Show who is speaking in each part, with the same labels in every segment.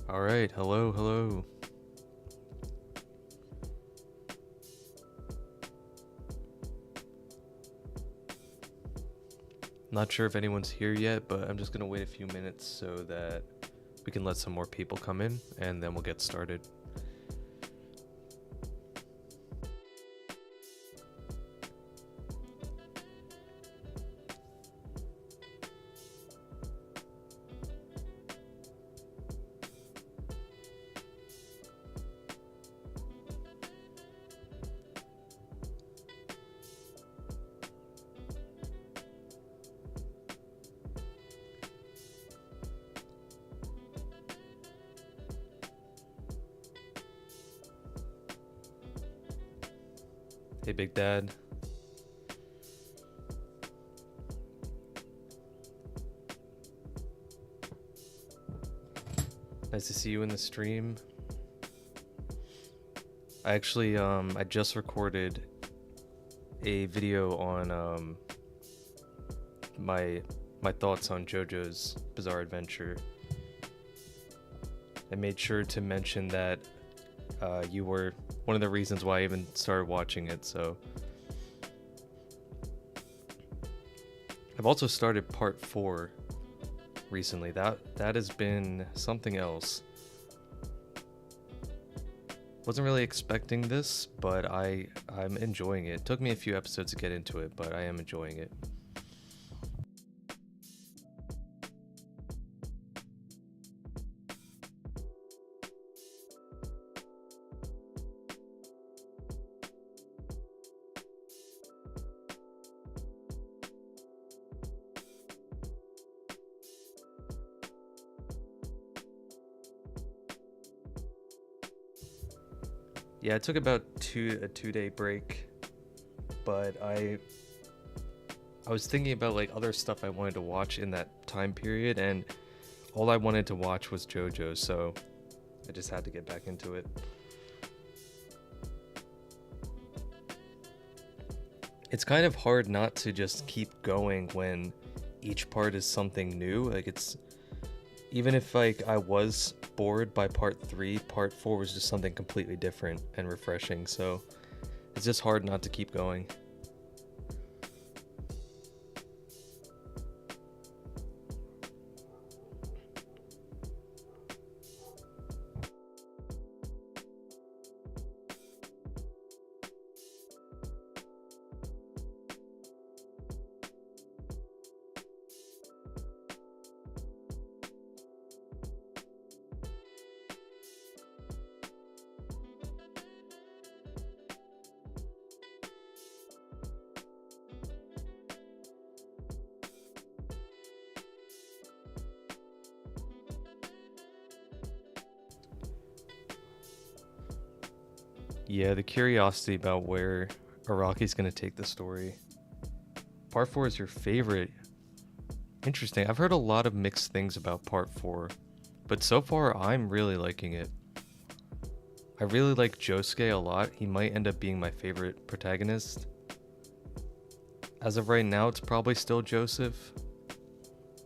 Speaker 1: All right, hello, hello. Not sure if anyone's here yet, but I'm just gonna wait a few minutes so that we can let some more people come in, and then we'll get started. Hey, Big Dad. Nice to see you in the stream. I just recorded a video on my thoughts on JoJo's Bizarre Adventure. I made sure to mention that you were one of the reasons why I even started watching it, so I've also started part 4 recently. That has been something else. Wasn't really expecting this, but I'm enjoying it. Took me a few episodes to get into it, but I am enjoying it. Yeah, I took about a 2-day break, but I was thinking about like other stuff I wanted to watch in that time period, and all I wanted to watch was JoJo, so I just had to get back into it. It's kind of hard not to just keep going when each part is something new. Like, it's even if like I was bored by part 3, part 4 was just something completely different and refreshing, so it's just hard not to keep going. Yeah, the curiosity about where Araki's gonna take the story. Part 4 is your favorite. Interesting. I've heard a lot of mixed things about part 4, but so far I'm really liking it. I really like Josuke a lot. He might end up being my favorite protagonist. As of right now, it's probably still Joseph,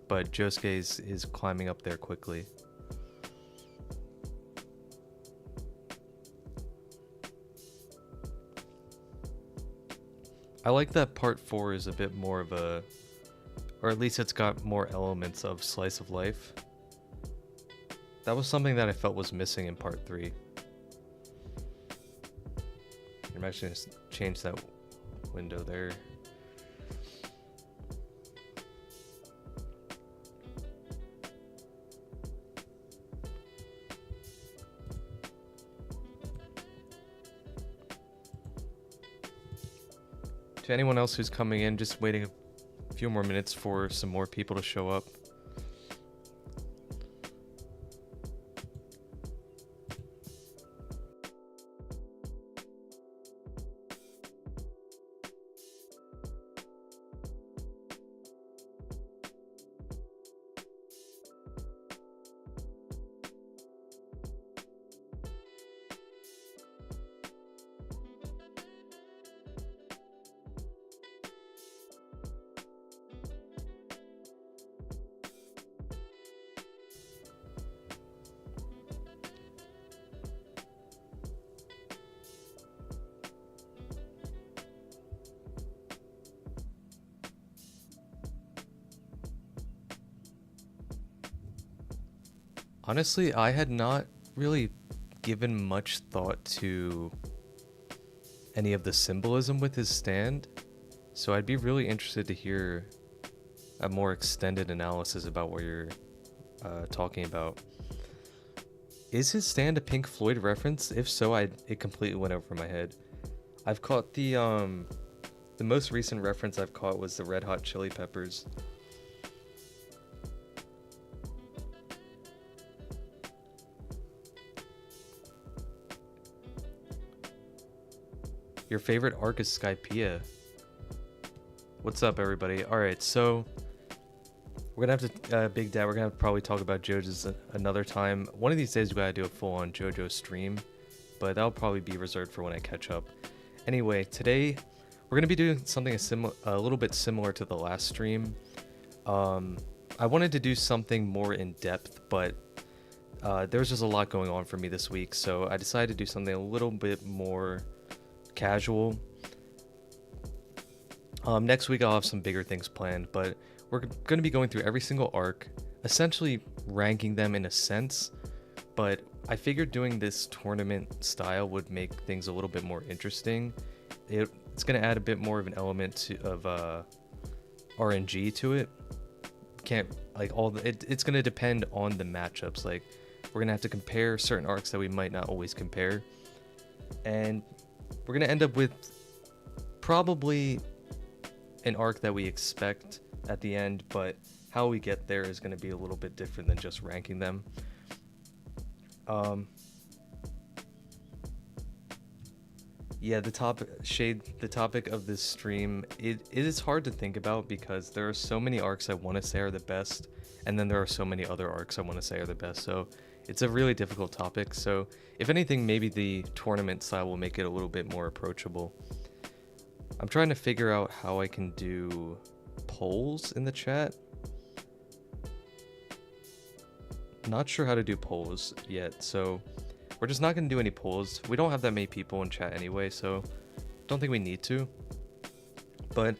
Speaker 1: but Josuke is climbing up there quickly. I like that part 4 is a bit more of a, or at least it's got more elements of slice of life. That was something that I felt was missing in part 3. I'm actually going to change that window there. To anyone else who's coming in, just waiting a few more minutes for some more people to show up. Honestly, I had not really given much thought to any of the symbolism with his stand, so I'd be really interested to hear a more extended analysis about what you're talking about. Is his stand a Pink Floyd reference? If so, it completely went over my head. I've caught the most recent reference I've caught was the Red Hot Chili Peppers. Your favorite arc is Skypiea. What's up, everybody? All right, so we're gonna have to, Big Dad, we're gonna have to probably talk about JoJo's another time. One of these days we gotta do a full-on JoJo stream, but that'll probably be reserved for when I catch up. Anyway, today we're gonna be doing something a little bit similar to the last stream. I wanted to do something more in depth, but there was just a lot going on for me this week, so I decided to do something a little bit more casual. Next week I'll have some bigger things planned, but we're going to be going through every single arc, essentially ranking them in a sense, but I figured doing this tournament style would make things a little bit more interesting. It's going to add a bit more of an element of RNG to it. It's going to depend on the matchups. Like, we're going to have to compare certain arcs that we might not always compare, and we're going to end up with probably an arc that we expect at the end, but how we get there is going to be a little bit different than just ranking them. Yeah, the topic of this stream, it is hard to think about because there are so many arcs I want to say are the best, and then there are so many other arcs I want to say are the best, so it's a really difficult topic. So if anything, maybe the tournament style will make it a little bit more approachable. I'm trying to figure out how I can do polls in the chat. Not sure how to do polls yet, so we're just not going to do any polls. We don't have that many people in chat anyway, so don't think we need to. But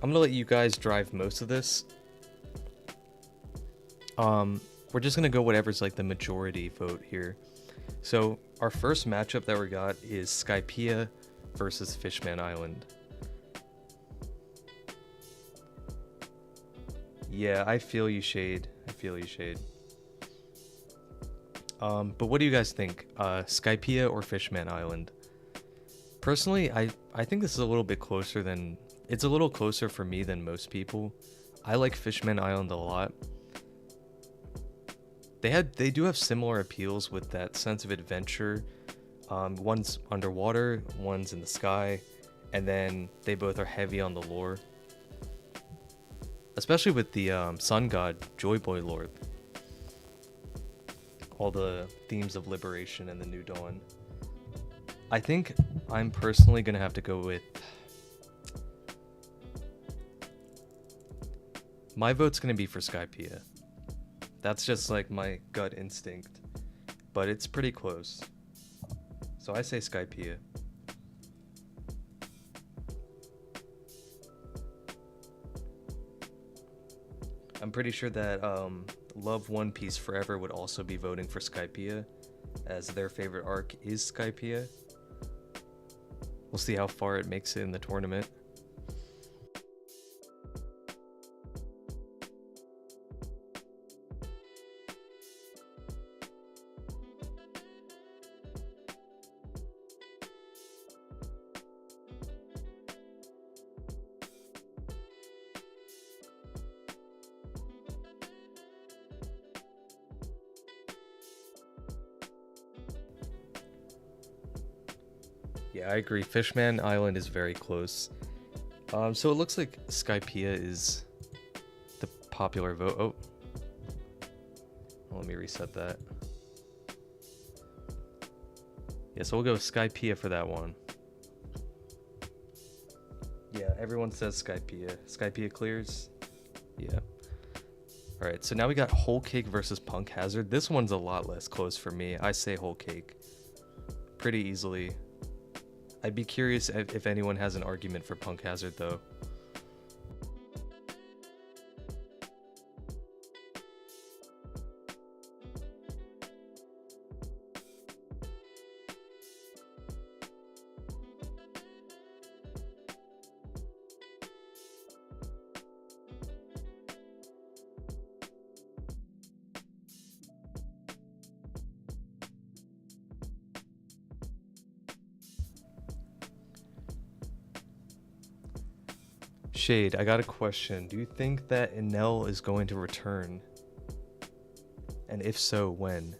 Speaker 1: I'm going to let you guys drive most of this. We're just going to go whatever's like the majority vote here. So our first matchup that we got is Skypiea versus Fishman Island. Yeah, I feel you, Shade. I feel you, Shade. But what do you guys think? Skypiea or Fishman Island? Personally, I think this is a little bit closer than... It's a little closer for me than most people. I like Fishman Island a lot. They do have similar appeals with that sense of adventure. One's underwater, one's in the sky, and then they both are heavy on the lore. Especially with the Sun God, Joy Boy lore. All the themes of liberation and the new dawn. I think I'm personally going to have to go with... My vote's going to be for Skypiea. That's just like my gut instinct. But it's pretty close. So I say Skypiea. I'm pretty sure that Love One Piece Forever would also be voting for Skypiea, as their favorite arc is Skypiea. We'll see how far it makes it in the tournament. Yeah, I agree. Fishman Island is very close. So it looks like Skypiea is the popular vote. Oh. Let me reset that. Yeah, so we'll go Skypiea for that one. Yeah, everyone says Skypiea. Skypiea clears? Yeah. Alright, so now we got Whole Cake versus Punk Hazard. This one's a lot less close for me. I say Whole Cake. Pretty easily. I'd be curious if anyone has an argument for Punk Hazard, though. Shade, I got a question. Do you think that Enel is going to return? And if so, when?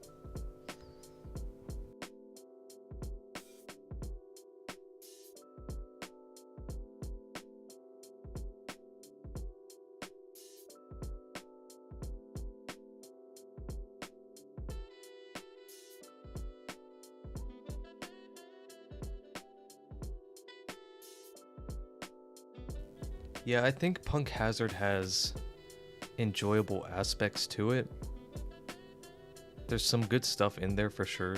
Speaker 1: Yeah, I think Punk Hazard has enjoyable aspects to it. There's some good stuff in there for sure.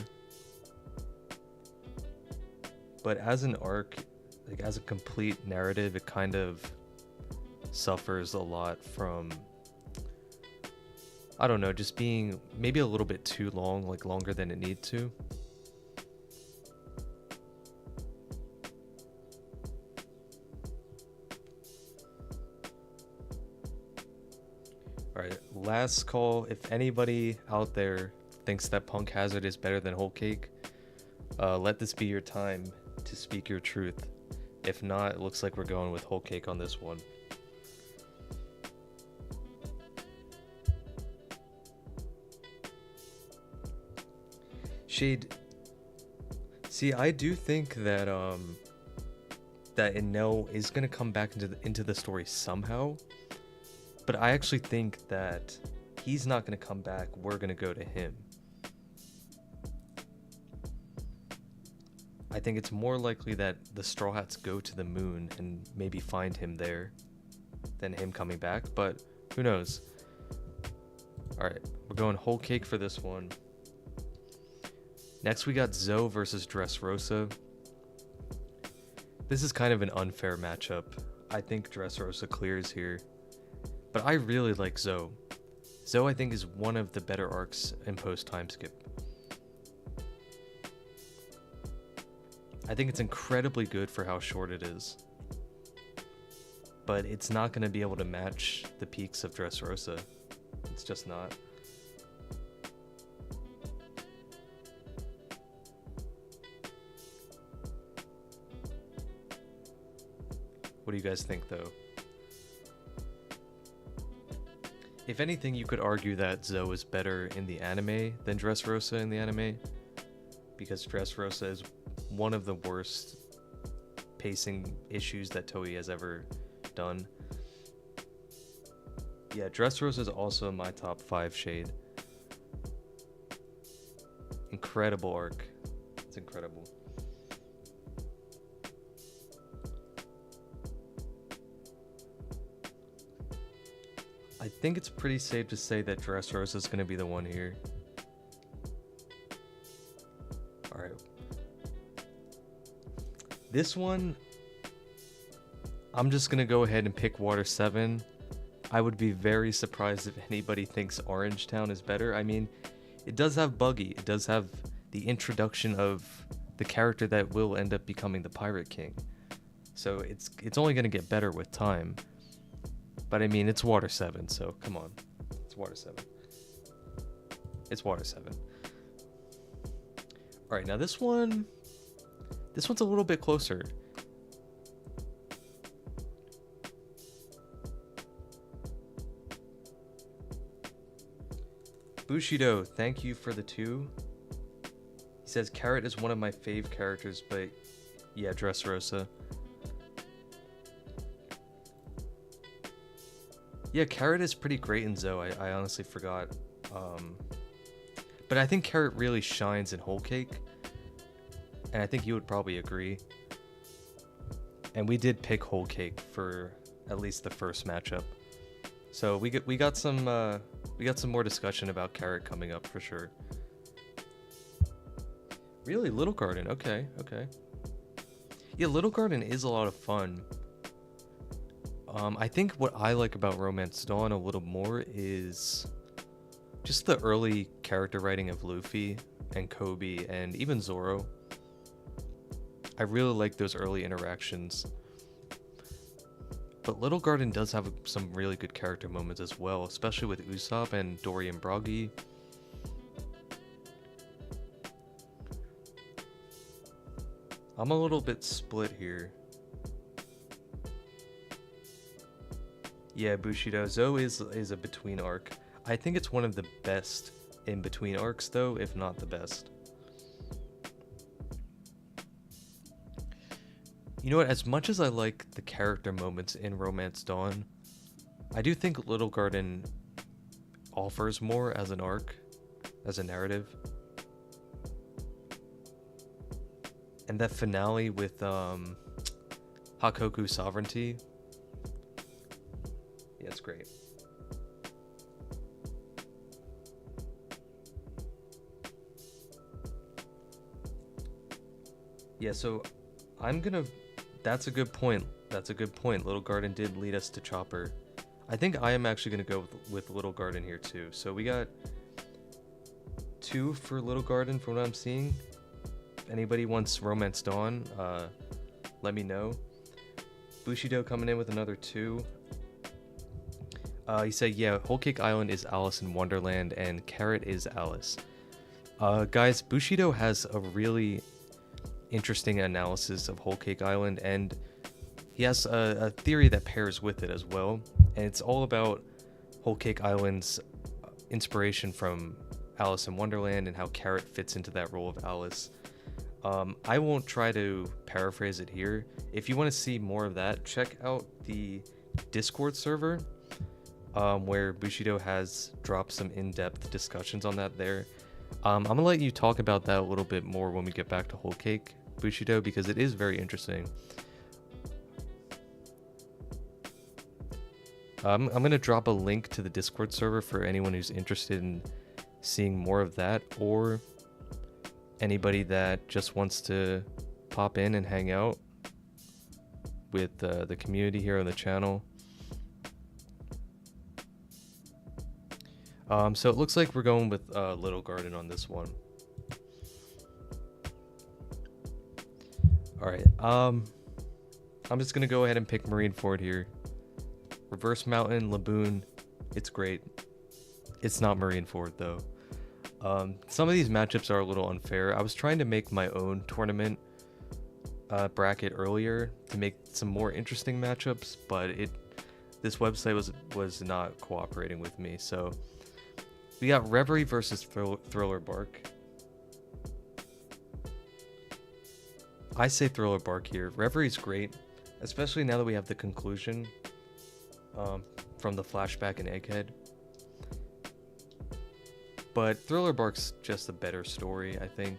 Speaker 1: But as an arc, like as a complete narrative, it kind of suffers a lot from, I don't know, just being maybe a little bit too long, like longer than it needs to. Alright, last call. If anybody out there thinks that Punk Hazard is better than Whole Cake, let this be your time to speak your truth. If not, it looks like we're going with Whole Cake on this one. Shade, see, I do think that that Enel is gonna come back into the story somehow. But I actually think that he's not going to come back. We're going to go to him. I think it's more likely that the Straw Hats go to the moon and maybe find him there than him coming back. But who knows? Alright, we're going Whole Cake for this one. Next we got Zoe versus Dressrosa. This is kind of an unfair matchup. I think Dressrosa clears here. But I really like Zoe. Zoe, I think, is one of the better arcs in post time skip. I think it's incredibly good for how short it is. But it's not going to be able to match the peaks of Dressrosa. It's just not. What do you guys think, though? If anything, you could argue that Zoe is better in the anime than Dressrosa in the anime, because Dressrosa is one of the worst pacing issues that Toei has ever done. Yeah, Dressrosa is also in my top 5 shade. Incredible arc. It's incredible. I think it's pretty safe to say that Dressrosa is going to be the one here. Alright. This one, I'm just going to go ahead and pick Water 7. I would be very surprised if anybody thinks Orange Town is better. I mean, it does have Buggy. It does have the introduction of the character that will end up becoming the Pirate King. So it's only going to get better with time. But I mean, it's Water 7, so come on. It's Water 7. It's Water 7. Alright, now this one's a little bit closer. Bushido, thank you for the 2. He says, Carrot is one of my fave characters, but yeah, Dressrosa. Yeah, Carrot is pretty great in Zoe. I honestly forgot. But I think Carrot really shines in Whole Cake. And I think you would probably agree. And we did pick Whole Cake for at least the first matchup. So we got some more discussion about Carrot coming up for sure. Really, Little Garden. Okay. Yeah, Little Garden is a lot of fun. I think what I like about Romance Dawn a little more is just the early character writing of Luffy and Kobe and even Zoro. I really like those early interactions. But Little Garden does have some really good character moments as well, especially with Usopp and Dorian Broggy. I'm a little bit split here. Yeah, Bushido. Zo is a between arc. I think it's one of the best in between arcs, though, if not the best. You know what? As much as I like the character moments in Romance Dawn, I do think Little Garden offers more as an arc, as a narrative. And that finale with Hakoku Sovereignty. Yeah, it's great. Yeah, so that's a good point. That's a good point. Little Garden did lead us to Chopper. I think I am actually gonna go with Little Garden here too. So we got 2 for Little Garden from what I'm seeing. If anybody wants Romance Dawn, let me know. Bushido coming in with another 2. He said, yeah, Whole Cake Island is Alice in Wonderland and Carrot is Alice. Guys, Bushido has a really interesting analysis of Whole Cake Island, and he has a theory that pairs with it as well, and it's all about Whole Cake Island's inspiration from Alice in Wonderland and how Carrot fits into that role of Alice. I won't try to paraphrase it here. If you want to see more of that, check out the Discord server, where Bushido has dropped some in-depth discussions on that there. I'm gonna let you talk about that a little bit more when we get back to Whole Cake, Bushido, because it is very interesting. I'm gonna drop a link to the Discord server for anyone who's interested in seeing more of that, or anybody that just wants to pop in and hang out with the community here on the channel. So it looks like we're going with Little Garden on this one. Alright, I'm just gonna go ahead and pick Marineford here. Reverse Mountain, Laboon, it's great. It's not Marineford though. Some of these matchups are a little unfair. I was trying to make my own tournament bracket earlier to make some more interesting matchups, but this website was not cooperating with me. So we got Reverie versus Thriller Bark. I say Thriller Bark here. Reverie's great, especially now that we have the conclusion from the flashback in Egghead. But Thriller Bark's just a better story, I think.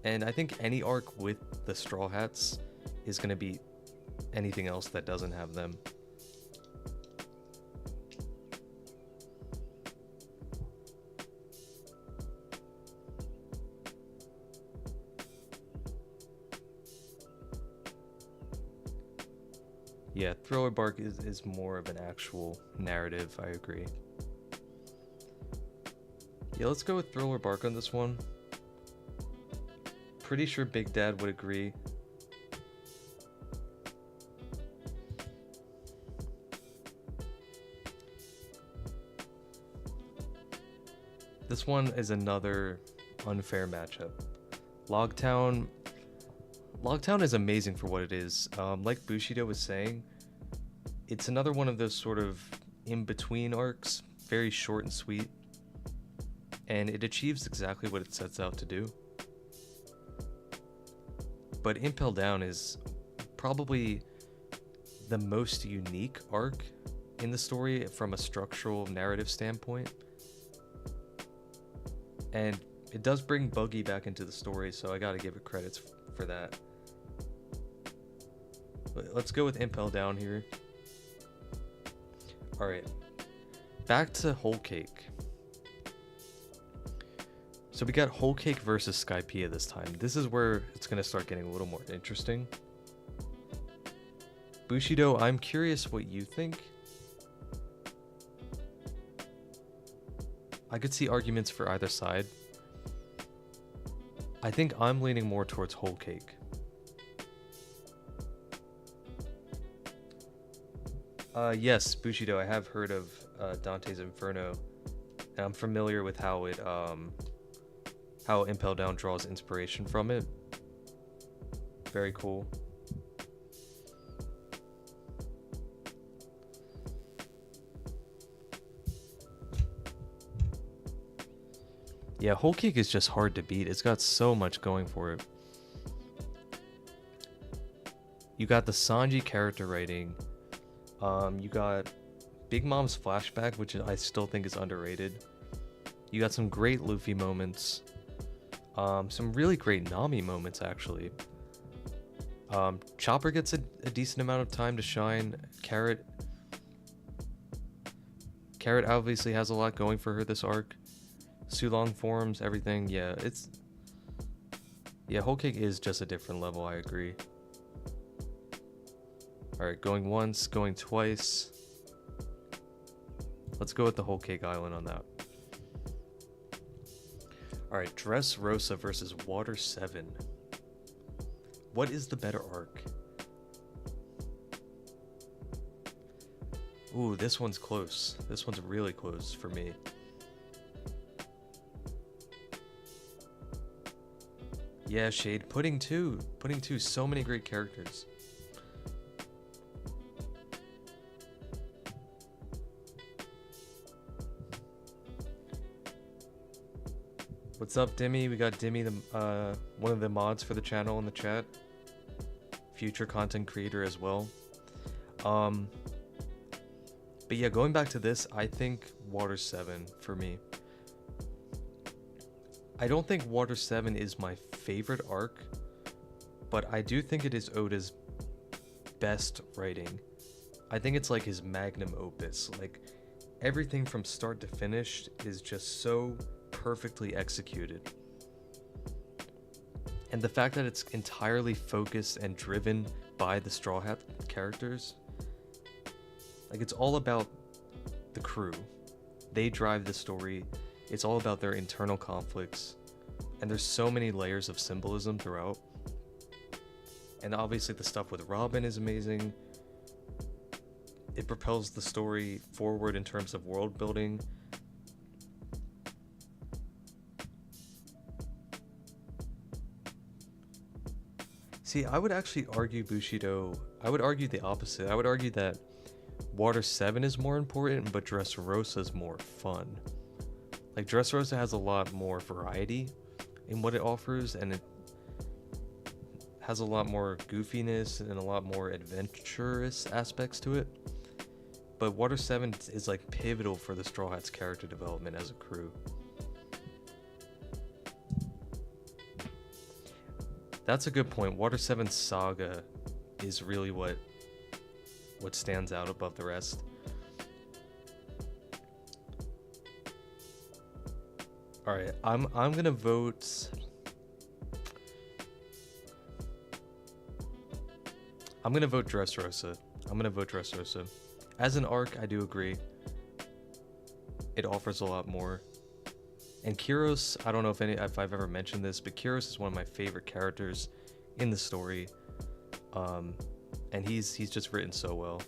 Speaker 1: And I think any arc with the Straw Hats is going to beat anything else that doesn't have them. Yeah, Thriller Bark is more of an actual narrative, I agree. Yeah, let's go with Thriller Bark on this one. Pretty sure Big Dad would agree. This one is another unfair matchup. Logtown is amazing for what it is. Like Bushido was saying, it's another one of those sort of in-between arcs, very short and sweet, and it achieves exactly what it sets out to do. But Impel Down is probably the most unique arc in the story from a structural narrative standpoint. And it does bring Buggy back into the story, so I gotta give it credits for that. But let's go with Impel Down here. Alright, back to Whole Cake. So we got Whole Cake versus Skypiea this time. This is where it's going to start getting a little more interesting. Bushido, I'm curious what you think. I could see arguments for either side. I think I'm leaning more towards Whole Cake. Yes, Bushido, I have heard of Dante's Inferno. And I'm familiar with how it how Impel Down draws inspiration from it. Very cool. Yeah, Whole Cake is just hard to beat. It's got so much going for it. You got the Sanji character writing. You got Big Mom's flashback, which I still think is underrated. You got some great Luffy moments. Some really great Nami moments, actually. Chopper gets a decent amount of time to shine. Carrot obviously has a lot going for her this arc. Sulong forms, everything. Yeah, Whole Cake is just a different level, I agree. Alright, going once, going twice. Let's go with the Whole Cake Island on that. Alright, Dressrosa versus Water 7. What is the better arc? Ooh, this one's close. This one's really close for me. Yeah, Shade. Pudding 2. Pudding 2, so many great characters. What's up, Dimmy? We got Dimmy, the one of the mods for the channel in the chat. Future content creator as well. But yeah, going back to this, I think Water 7 for me. I don't think Water 7 is my favorite arc, but I do think it is Oda's best writing. I think it's like his magnum opus. Like, everything from start to finish is just so perfectly executed. And the fact that it's entirely focused and driven by the Straw Hat characters, like, it's all about the crew. They drive the story. It's all about their internal conflicts. And there's so many layers of symbolism throughout. And obviously the stuff with Robin is amazing. It propels the story forward in terms of world building. See, I would actually argue Bushido, I would argue the opposite. I would argue that Water 7 is more important, but Dressrosa is more fun. Like, Dressrosa has a lot more variety in what it offers, and it has a lot more goofiness and a lot more adventurous aspects to it. But Water 7 is like pivotal for the Straw Hats character development as a crew. That's a good point. Water 7's saga is really what stands out above the rest. All right, I'm gonna vote. I'm gonna vote Dressrosa. As an arc, I do agree. It offers a lot more. And Kyros, I don't know if I've ever mentioned this, but Kyros is one of my favorite characters in the story. And he's just written so well.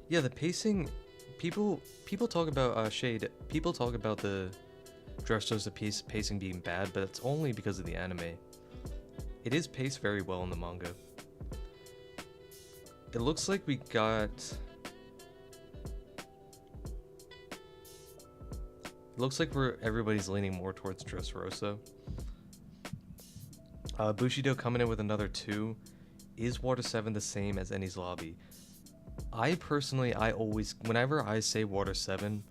Speaker 1: Yeah, the pacing, people talk about Shade. People talk about the Dressrosa pacing being bad, but it's only because of the anime. It is paced very well in the manga. It looks like we got. It looks like everybody's leaning more towards Dressrosa. Bushido coming in with another 2. Is Water 7 the same as Enies Lobby? I personally, whenever I say Water 7,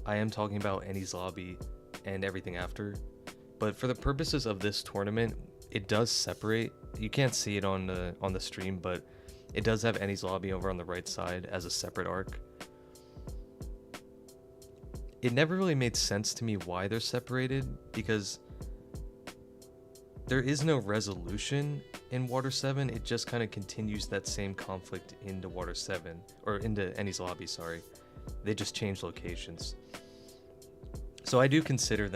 Speaker 1: I am talking about Enies Lobby and everything after. But for the purposes of this tournament, it does separate. You can't see it on the stream, but it does have Enies Lobby over on the right side as a separate arc. It never really made sense to me why they're separated, because there is no resolution in Water 7. It just kind of continues that same conflict into Water 7, or into Enies Lobby, sorry. They just change locations. So I do consider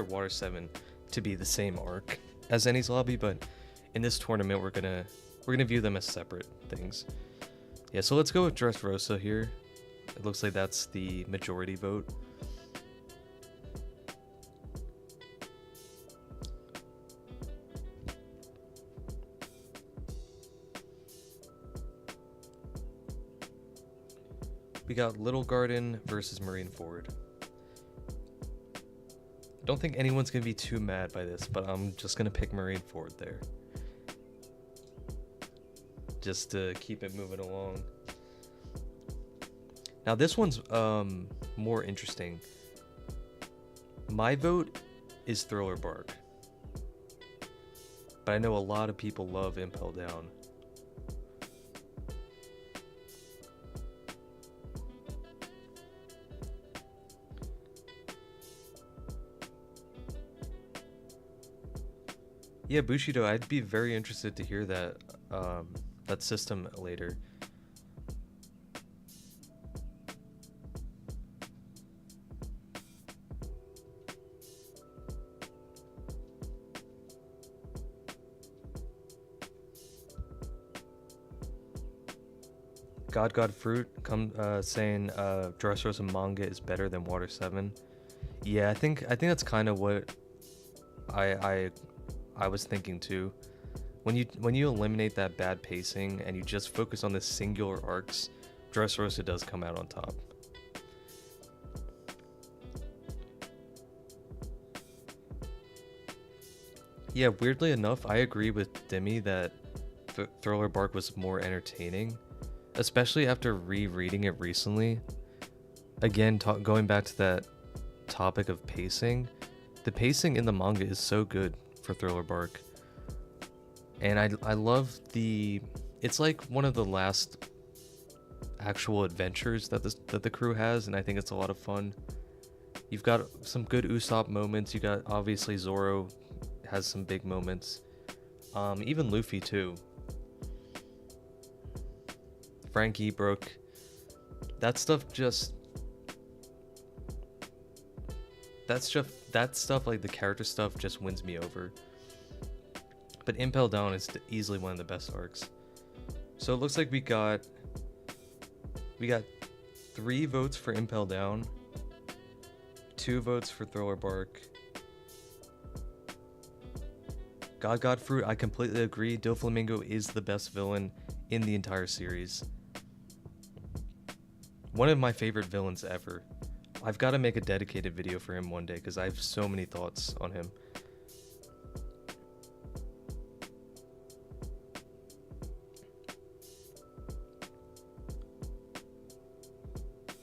Speaker 1: Water 7 to be the same arc as Enies Lobby, but in this tournament we're gonna view them as separate things. Yeah, so let's go with Dressrosa here. It looks like that's the majority vote. we got Little Garden versus Marineford. Don't think anyone's gonna be too mad by this, but I'm just gonna pick Marineford there, just to keep it moving along. Now this one's more interesting. My vote is Thriller Bark, but I know a lot of people love Impel Down. Yeah, Bushido, I'd be very interested to hear that that system later. God Fruit saying Dressrosa manga is better than Water 7. Yeah, I think that's kind of what I was thinking too. When you eliminate that bad pacing and you just focus on the singular arcs, Dressrosa does come out on top. Yeah, weirdly enough, I agree with Demi that Thriller Bark was more entertaining, especially after rereading it recently. Again, going back to that topic of pacing, the pacing in the manga is so good for Thriller Bark, and I love it's like one of the last actual adventures that the crew has, and I think it's a lot of fun. You've got some good Usopp moments. You got obviously Zoro has some big moments, even Luffy too. Frankie, Brook, that stuff like the character stuff just wins me over. But Impel Down is easily one of the best arcs. So it looks like we got 3 votes for Impel Down, 2 votes for Thriller Bark. God Fruit, I completely agree. Doflamingo is the best villain in the entire series. One of my favorite villains ever. I've got to make a dedicated video for him one day because I have so many thoughts on him.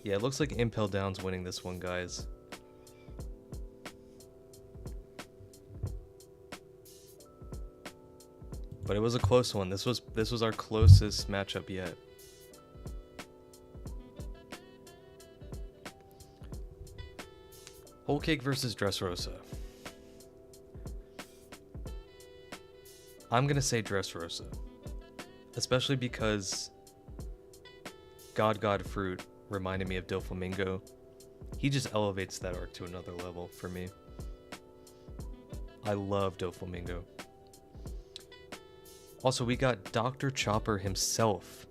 Speaker 1: Yeah, it looks like Impel Down's winning this one, guys. But it was a close one. This was our closest matchup yet. Whole Cake versus Dressrosa. I'm gonna say Dressrosa, especially because God Fruit reminded me of Doflamingo. He just elevates that arc to another level for me. I love Doflamingo. Also, we got Dr. Chopper himself.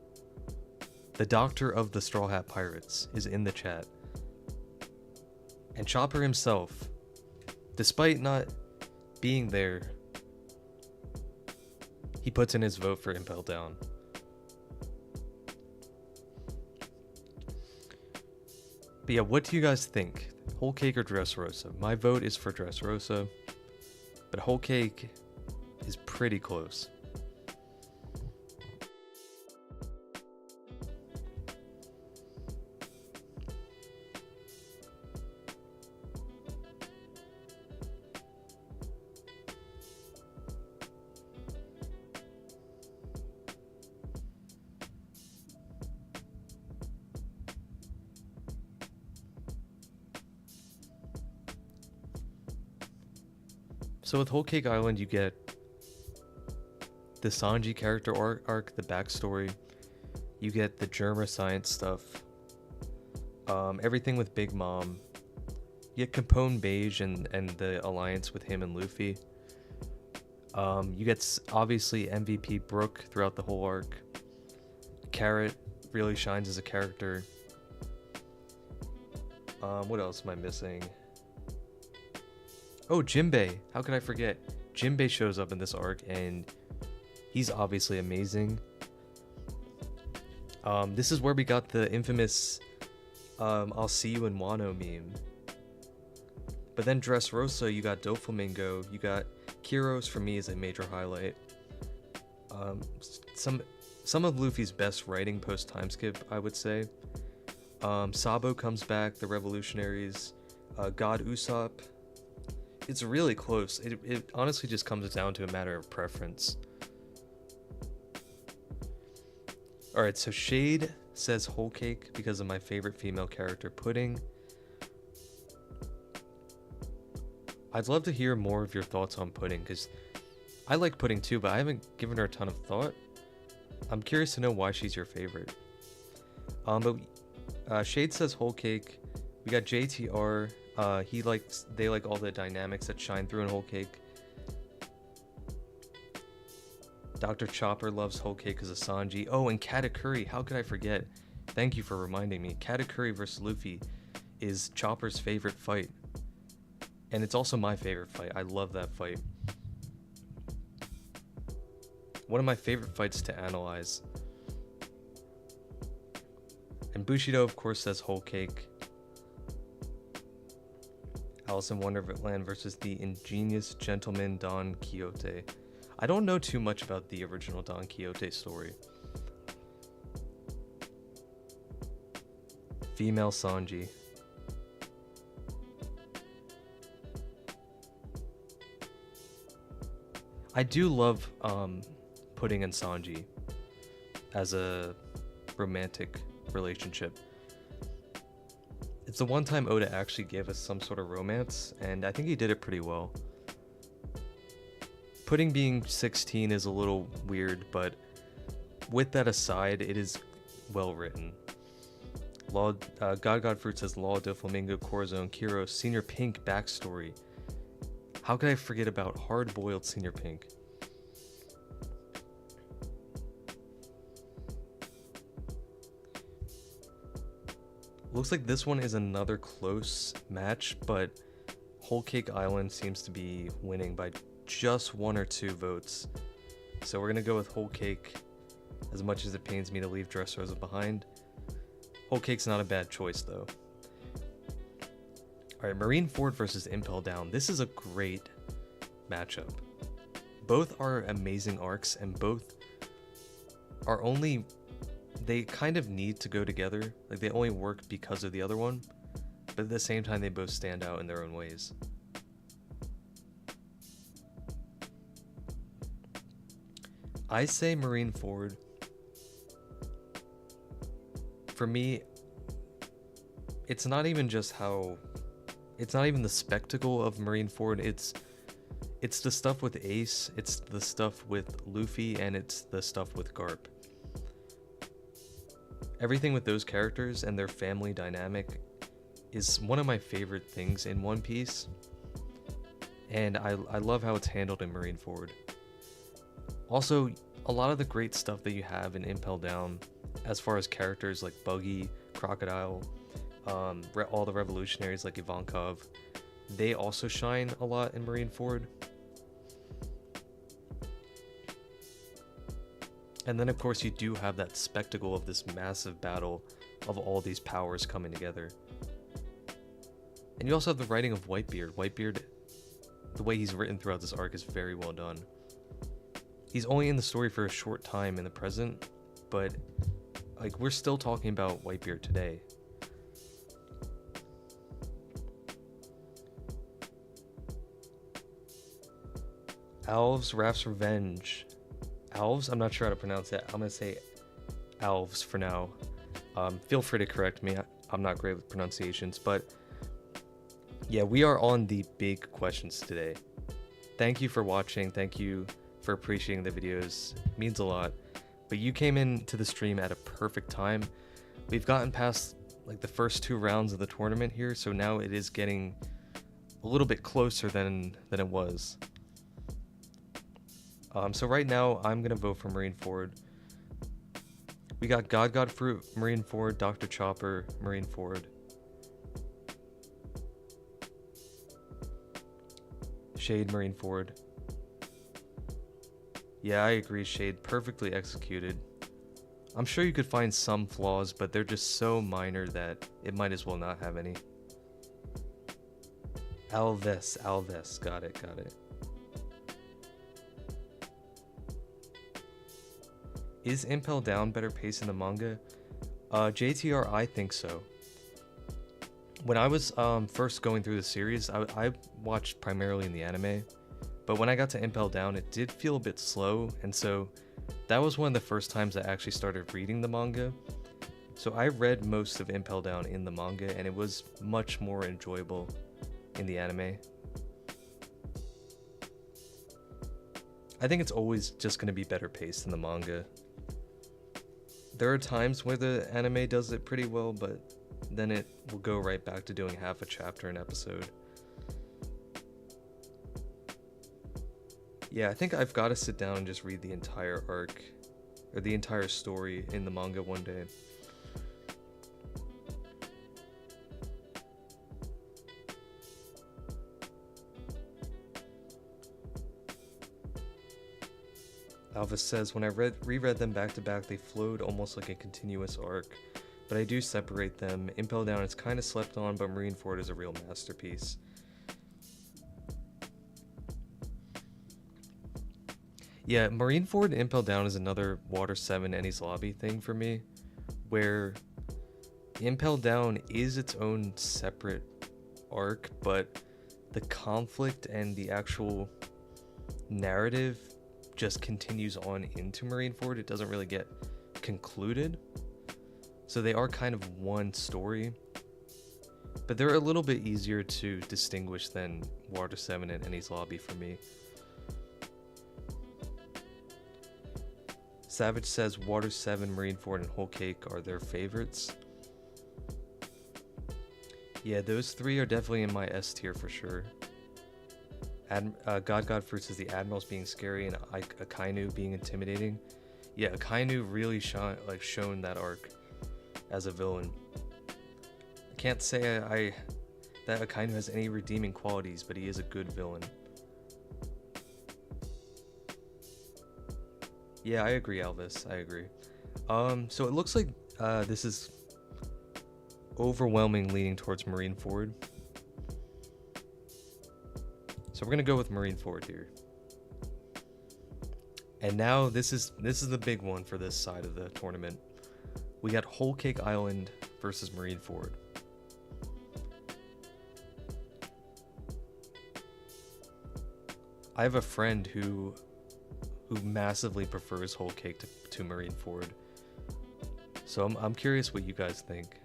Speaker 1: The doctor of the Straw Hat Pirates is in the chat. And Chopper himself, despite not being there, he puts in his vote for Impel Down. But yeah, what do you guys think? Whole Cake or Dressrosa? My vote is for Dressrosa, but Whole Cake is pretty close. So with Whole Cake Island, you get the Sanji character arc, the backstory. You get the Germa science stuff. Everything with Big Mom. You get Capone Beige and the alliance with him and Luffy. You get obviously MVP Brook throughout the whole arc. Carrot really shines as a character. What else am I missing? Oh, Jinbei. How could I forget? Jinbei shows up in this arc, and he's obviously amazing. This is where we got the infamous I'll see you in Wano meme. But then Dressrosa, you got Doflamingo, you got Kiros for me is a major highlight. Um, some of Luffy's best writing post time skip, I would say. Sabo comes back, the Revolutionaries, God Usopp. It's really close. It honestly just comes down to a matter of preference. Alright, so Shade says Whole Cake because of my favorite female character, Pudding. I'd love to hear more of your thoughts on Pudding, because I like Pudding too, but I haven't given her a ton of thought. I'm curious to know why she's your favorite. But Shade says Whole Cake. We got JTR. They like all the dynamics that shine through in Whole Cake. Dr. Chopper loves Whole Cake because of Sanji. Oh, and Katakuri. How could I forget? Thank you for reminding me. Katakuri versus Luffy is Chopper's favorite fight. And it's also my favorite fight. I love that fight. One of my favorite fights to analyze. And Bushido, of course, says Whole Cake. Alice in Wonderland versus the ingenious gentleman Don Quixote. I don't know too much about the original Don Quixote story. Female Sanji. I do love Pudding and Sanji as a romantic relationship. It's the one time Oda actually gave us some sort of romance, and I think he did it pretty well. Pudding being 16 is a little weird, but with that aside, it is well written. God says Law, Doflamingo, Corazon, Kiros, Senior Pink backstory. How could I forget about hard-boiled Senior Pink? Looks like this one is another close match, but Whole Cake Island seems to be winning by just 1 or 2 votes. So we're gonna go with Whole Cake, as much as it pains me to leave Dressrosa behind. Whole Cake's not a bad choice though. Alright, Marineford versus Impel Down. This is a great matchup. Both are amazing arcs, and both are only... They kind of need to go together. Like, they only work because of the other one. But at the same time, they both stand out in their own ways. I say Marineford. For me, it's not even just how... It's not even the spectacle of Marineford, it's the stuff with Ace, it's the stuff with Luffy, and it's the stuff with Garp. Everything with those characters and their family dynamic is one of my favorite things in One Piece, and I love how it's handled in Marineford. Also, a lot of the great stuff that you have in Impel Down, as far as characters like Buggy, Crocodile, all the revolutionaries like Ivankov, they also shine a lot in Marineford. And then of course you do have that spectacle of this massive battle of all these powers coming together. And you also have the writing of Whitebeard. Whitebeard, the way he's written throughout this arc is very well done. He's only in the story for a short time in the present, but like we're still talking about Whitebeard today. Alves, Raph's Revenge. Alves? I'm not sure how to pronounce that. I'm going to say Alves for now. Feel free to correct me. I'm not great with pronunciations, but yeah, we are on the big questions today. Thank you for watching. Thank you for appreciating the videos. It means a lot. But you came into the stream at a perfect time. We've gotten past like the first 2 rounds of the tournament here, so now it is getting a little bit closer than it was. So right now, I'm going to vote for Marineford. We got Godfruit, Marineford, Dr. Chopper, Marineford. Shade, Marineford. Yeah, I agree, Shade. Perfectly executed. I'm sure you could find some flaws, but they're just so minor that it might as well not have any. Alves, got it, got it. Is Impel Down better paced in the manga? JTR, I think so. When I was first going through the series, I watched primarily in the anime, but when I got to Impel Down, it did feel a bit slow, and so that was one of the first times I actually started reading the manga. So I read most of Impel Down in the manga, and it was much more enjoyable in the anime. I think it's always just going to be better paced than the manga. There are times where the anime does it pretty well, but then it will go right back to doing half a chapter an episode. Yeah, I think I've got to sit down and just read the entire arc, or the entire story in the manga one day. Alvis says, when I reread them back to back, they flowed almost like a continuous arc, but I do separate them. Impel Down is kind of slept on, but Marineford is a real masterpiece. Yeah, Marineford and Impel Down is another Water 7 Enies Lobby thing for me, where Impel Down is its own separate arc, but the conflict and the actual narrative just continues on into Marineford. It doesn't really get concluded. So they are kind of one story, but they're a little bit easier to distinguish than Water 7 and Enies Lobby for me. Savage says Water 7, Marineford, and Whole Cake are their favorites. Yeah, those three are definitely in my S tier for sure. Godfruit says the Admirals being scary and Akainu being intimidating. Yeah, Akainu really shown that arc as a villain. I can't say that Akainu has any redeeming qualities, but he is a good villain. Yeah, I agree, Elvis. I agree. So it looks like this is overwhelming leaning towards Marineford. So we're gonna go with Marineford here. And now this is the big one for this side of the tournament. We got Whole Cake Island versus Marineford. I have a friend who massively prefers Whole Cake to Marineford. So I'm curious what you guys think.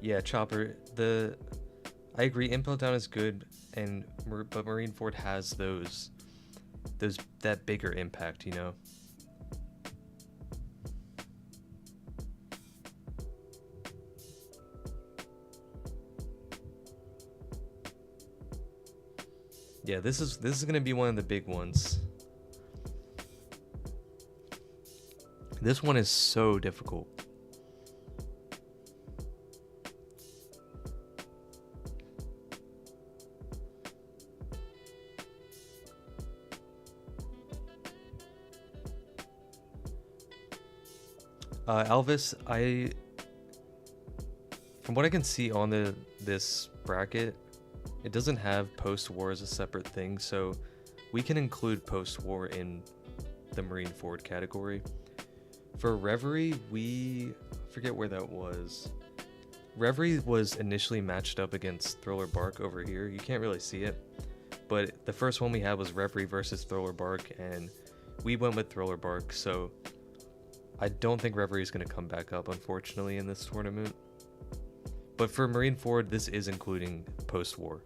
Speaker 1: Yeah, Chopper, I agree, Impel Down is good, but Marineford has that bigger impact, you know? Yeah, this is gonna be one of the big ones. This one is so difficult. Elvis, from what I can see on this bracket, it doesn't have post-war as a separate thing, so we can include post-war in the Marineford category. For Reverie, I forget where that was. Reverie was initially matched up against Thriller Bark over here. You can't really see it, but the first one we had was Reverie versus Thriller Bark, and we went with Thriller Bark, so I don't think Reverie is going to come back up, unfortunately, in this tournament. But for Marineford, this is including post-war.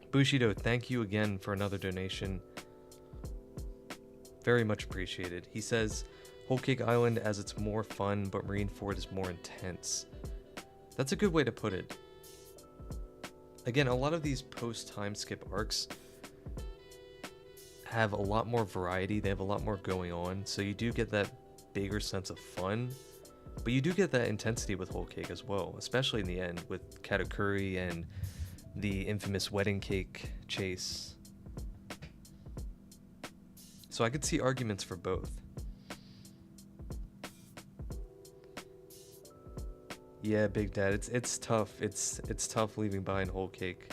Speaker 1: Bushido, thank you again for another donation. Very much appreciated. He says, Whole Cake Island as it's more fun, but Marineford is more intense. That's a good way to put it. Again, a lot of these post-time skip arcs have a lot more variety, they have a lot more going on, so you do get that bigger sense of fun, but you do get that intensity with Whole Cake as well, especially in the end with Katakuri and the infamous wedding cake chase. So I could see arguments for both. Yeah, Big Dad, it's tough. It's tough leaving behind Whole Cake.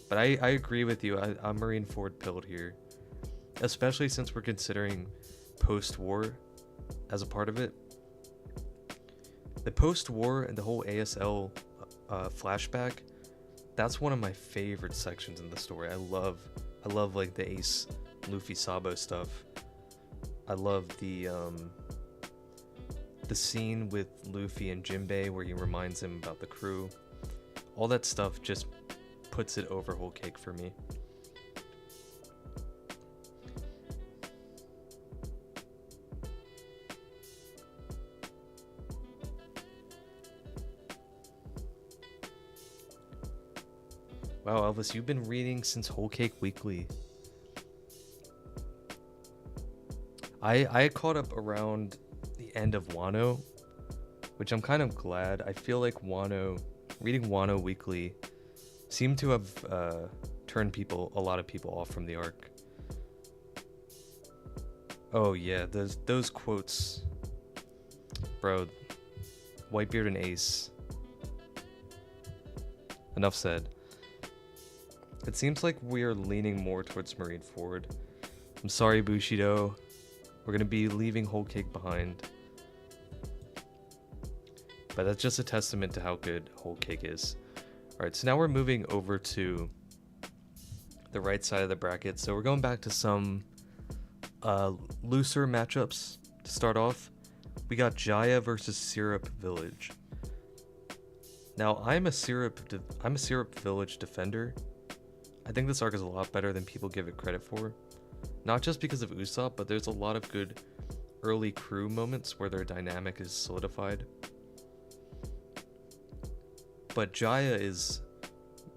Speaker 1: But I agree with you. I'm Marineford pilled here. Especially since we're considering post-war as a part of it. The post-war and the whole ASL flashback, that's one of my favorite sections in the story. I love like the Ace Luffy Sabo stuff. I love the scene with Luffy and Jinbei where he reminds him about the crew. All that stuff just puts it over Whole Cake for me. Wow, Elvis, you've been reading since Whole Cake Weekly. I caught up around the end of Wano, which I'm kind of glad. I feel like reading Wano Weekly seemed to have turned a lot of people off from the arc. Oh yeah, those quotes, bro. Whitebeard and Ace. Enough said. It seems like we are leaning more towards Marineford. I'm sorry, Bushido. We're gonna be leaving Whole Cake behind. But that's just a testament to how good Whole Cake is. Alright, so now we're moving over to the right side of the bracket. So we're going back to some looser matchups to start off. We got Jaya versus Syrup Village. Now, I'm a Syrup Village defender. I think this arc is a lot better than people give it credit for. Not just because of Usopp, but there's a lot of good early crew moments where their dynamic is solidified. But Jaya is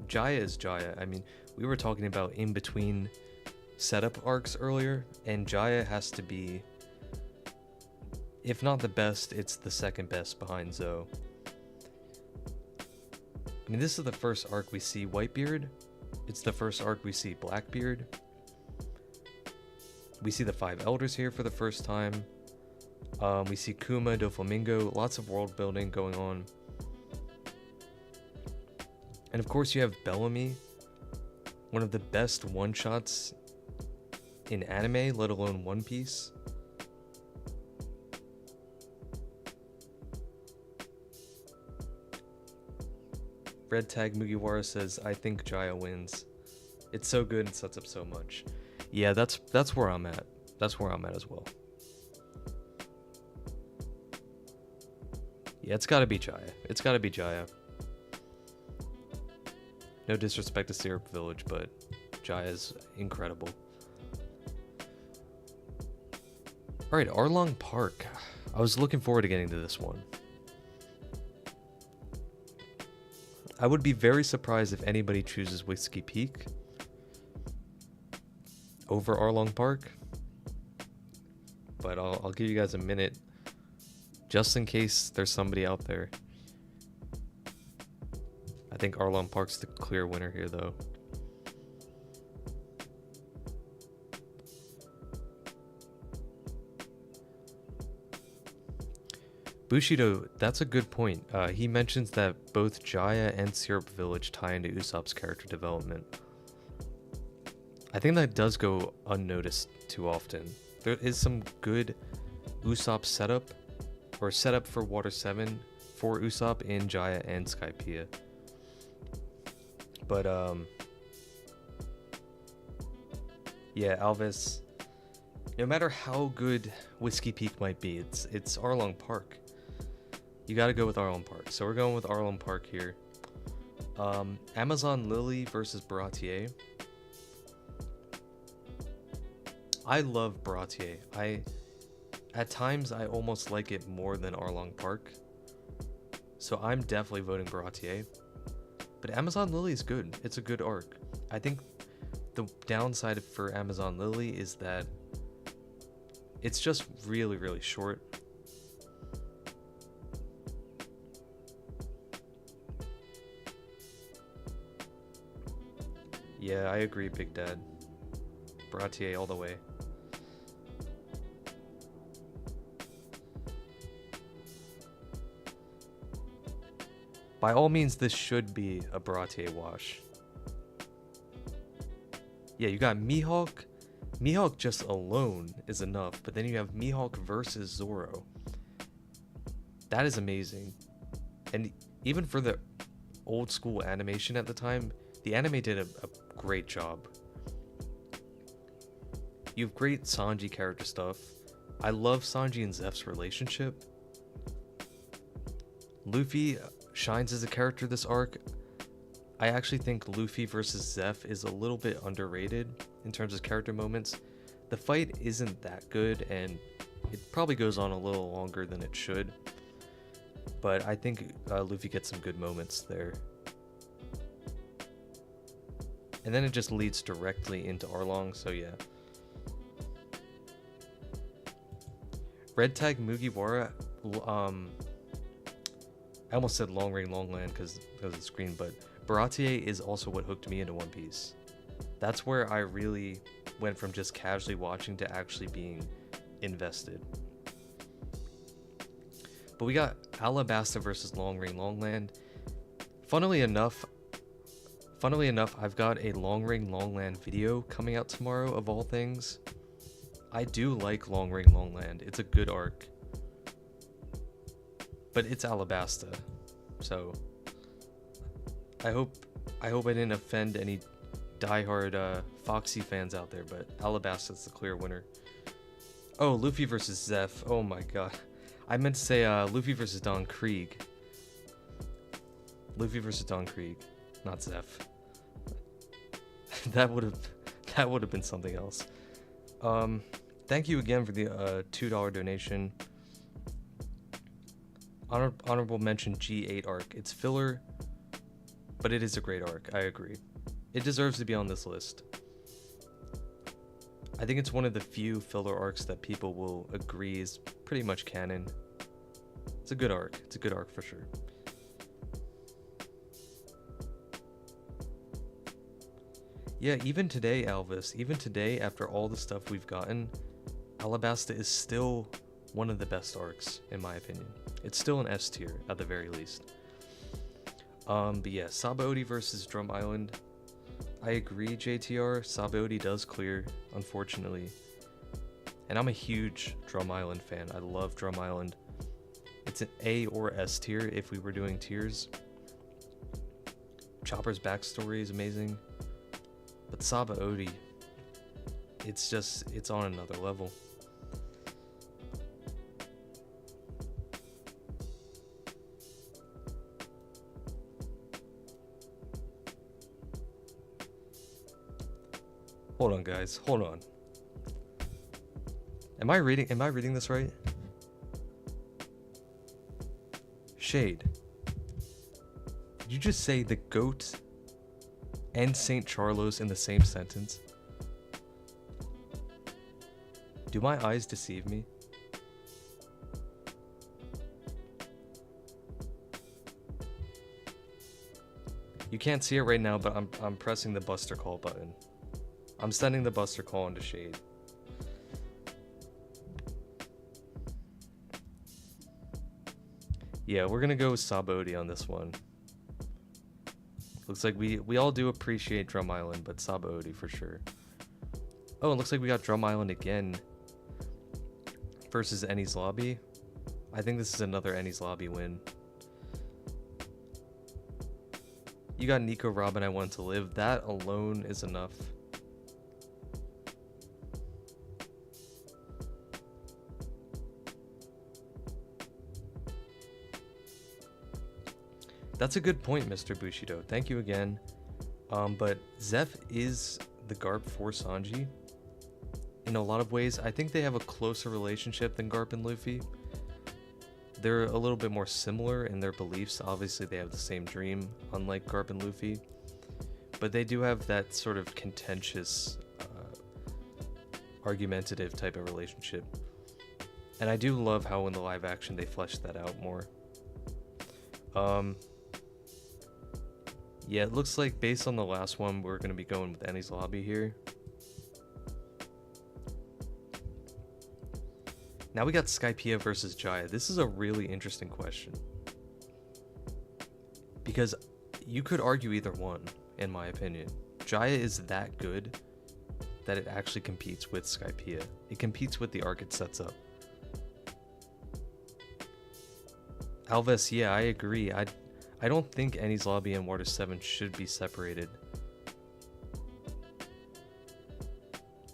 Speaker 1: Jaya. I mean, we were talking about in between setup arcs earlier, and Jaya has to be, if not the best, it's the second best behind Zoe. I mean, this is the first arc we see Whitebeard. It's the first arc we see Blackbeard. We see the 5 elders here for the first time. We see Kuma, Doflamingo, lots of world building going on. And of course you have Bellamy, one of the best one-shots in anime, let alone One Piece. Red Tag Mugiwara says, I think Jaya wins. It's so good and sets up so much. Yeah, that's where I'm at. That's where I'm at as well. Yeah, it's gotta be Jaya. It's gotta be Jaya. No disrespect to Syrup Village, but Jaya's incredible. Alright, Arlong Park. I was looking forward to getting to this one. I would be very surprised if anybody chooses Whiskey Peak over Arlong Park, but I'll give you guys a minute just in case there's somebody out there. I think Arlong Park's the clear winner here, though. Bushido, that's a good point. He mentions that both Jaya and Syrup Village tie into Usopp's character development. I think that does go unnoticed too often. There is some good Usopp setup, or setup for Water 7 for Usopp in Jaya and Skypiea. But, yeah, Alvis, no matter how good Whiskey Peak might be, it's Arlong Park. You gotta go with Arlong Park. So we're going with Arlong Park here. Amazon Lily versus Baratier. I love Baratier. At times, I almost like it more than Arlong Park. So I'm definitely voting Baratier. But Amazon Lily is good. It's a good arc. I think the downside for Amazon Lily is that it's just really, really short. Yeah, I agree, Big Dad. Baratier all the way. By all means, this should be a Baratier wash. Yeah, you got Mihawk. Mihawk just alone is enough, but then you have Mihawk versus Zoro. That is amazing. And even for the old school animation at the time, the anime did a great job. You have great Sanji character stuff. I love Sanji and Zeph's relationship. Luffy shines as a character this arc. I actually think Luffy versus Zeph is a little bit underrated in terms of character moments. The fight isn't that good, and it probably goes on a little longer than it should. But I think Luffy gets some good moments there. And then it just leads directly into Arlong, so yeah. Red Tag Mugiwara, I almost said Long Ring Long Land because of the screen, but Baratier is also what hooked me into One Piece. That's where I really went from just casually watching to actually being invested. But we got Alabasta versus Long Ring Long Land. Funnily enough, I've got a Long Ring Long Land video coming out tomorrow, of all things. I do like Long Ring Long Land. It's a good arc. But it's Alabasta. So I hope I didn't offend any diehard Foxy fans out there, but Alabasta's the clear winner. Oh, Luffy versus Zeph. Oh my god. I meant to say Luffy versus Don Krieg. Luffy versus Don Krieg, not Zeph. that would have been something else. Thank you again for the $2 donation. Honorable mention G8 arc. It's filler, but it is a great arc. I agree. It deserves to be on this list. I think it's one of the few filler arcs that people will agree is pretty much canon. It's a good arc. It's a good arc for sure. Yeah, even today, Alvis, even today, after all the stuff we've gotten, Alabasta is still one of the best arcs, in my opinion. It's still an S tier, at the very least. But yeah, Sabaody versus Drum Island. I agree, JTR. Sabaody does clear, unfortunately. And I'm a huge Drum Island fan. I love Drum Island. It's an A or S tier if we were doing tiers. Chopper's backstory is amazing. But Sabaody, it's on another level. Hold on, guys. Hold on. Am I reading this right? Shade. Did you just say the goat and St. Charlos in the same sentence? Do my eyes deceive me? You can't see it right now, but I'm pressing the Buster Call button. I'm sending the Buster Call into Shade. Yeah, we're gonna go with Sabaody on this one. Looks like we all do appreciate Drum Island, but Sabaody for sure. Oh, it looks like we got Drum Island again versus Enies Lobby. I think this is another Enies Lobby win. You got Nico Robin, I Want to Live. That alone is enough. That's a good point, Mr. Bushido. Thank you again. But Zeph is the Garp for Sanji. In a lot of ways, I think they have a closer relationship than Garp and Luffy. They're a little bit more similar in their beliefs. Obviously, they have the same dream, unlike Garp and Luffy. But they do have that sort of contentious, argumentative type of relationship. And I do love how in the live action they fleshed that out more. Yeah, it looks like based on the last one, we're going to be going with Enies Lobby here. Now we got Skypiea versus Jaya. This is a really interesting question. Because you could argue either one, in my opinion. Jaya is that good that it actually competes with Skypiea. It competes with the arc it sets up. Alves, yeah, I agree. I don't think Enies Lobby and Water 7 should be separated.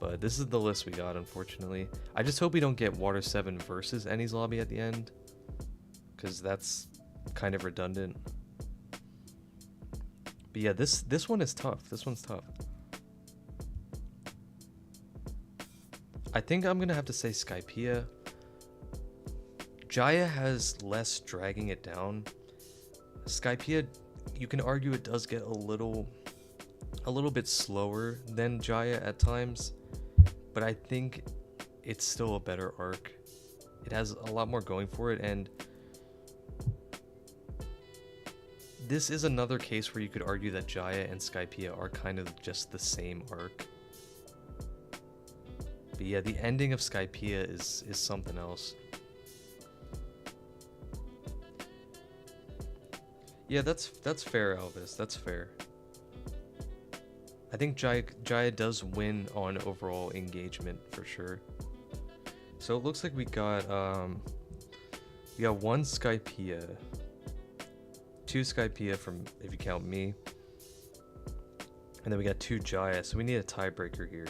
Speaker 1: But this is the list we got, unfortunately. I just hope we don't get Water 7 versus Enies Lobby at the end, because that's kind of redundant. But yeah, this one is tough. This one's tough. I think I'm gonna have to say Skypiea. Jaya has less dragging it down. Skypiea, you can argue it does get a little bit slower than Jaya at times, but I think it's still a better arc. It has a lot more going for it, and this is another case where you could argue that Jaya and Skypiea are kind of just the same arc. But yeah, the ending of Skypiea is something else. Yeah, that's fair, Elvis. That's fair. I think Jaya does win on overall engagement for sure. So it looks like we got one Skypiea, two Skypiea from, if you count me, and then we got two Jaya. So we need a tiebreaker here.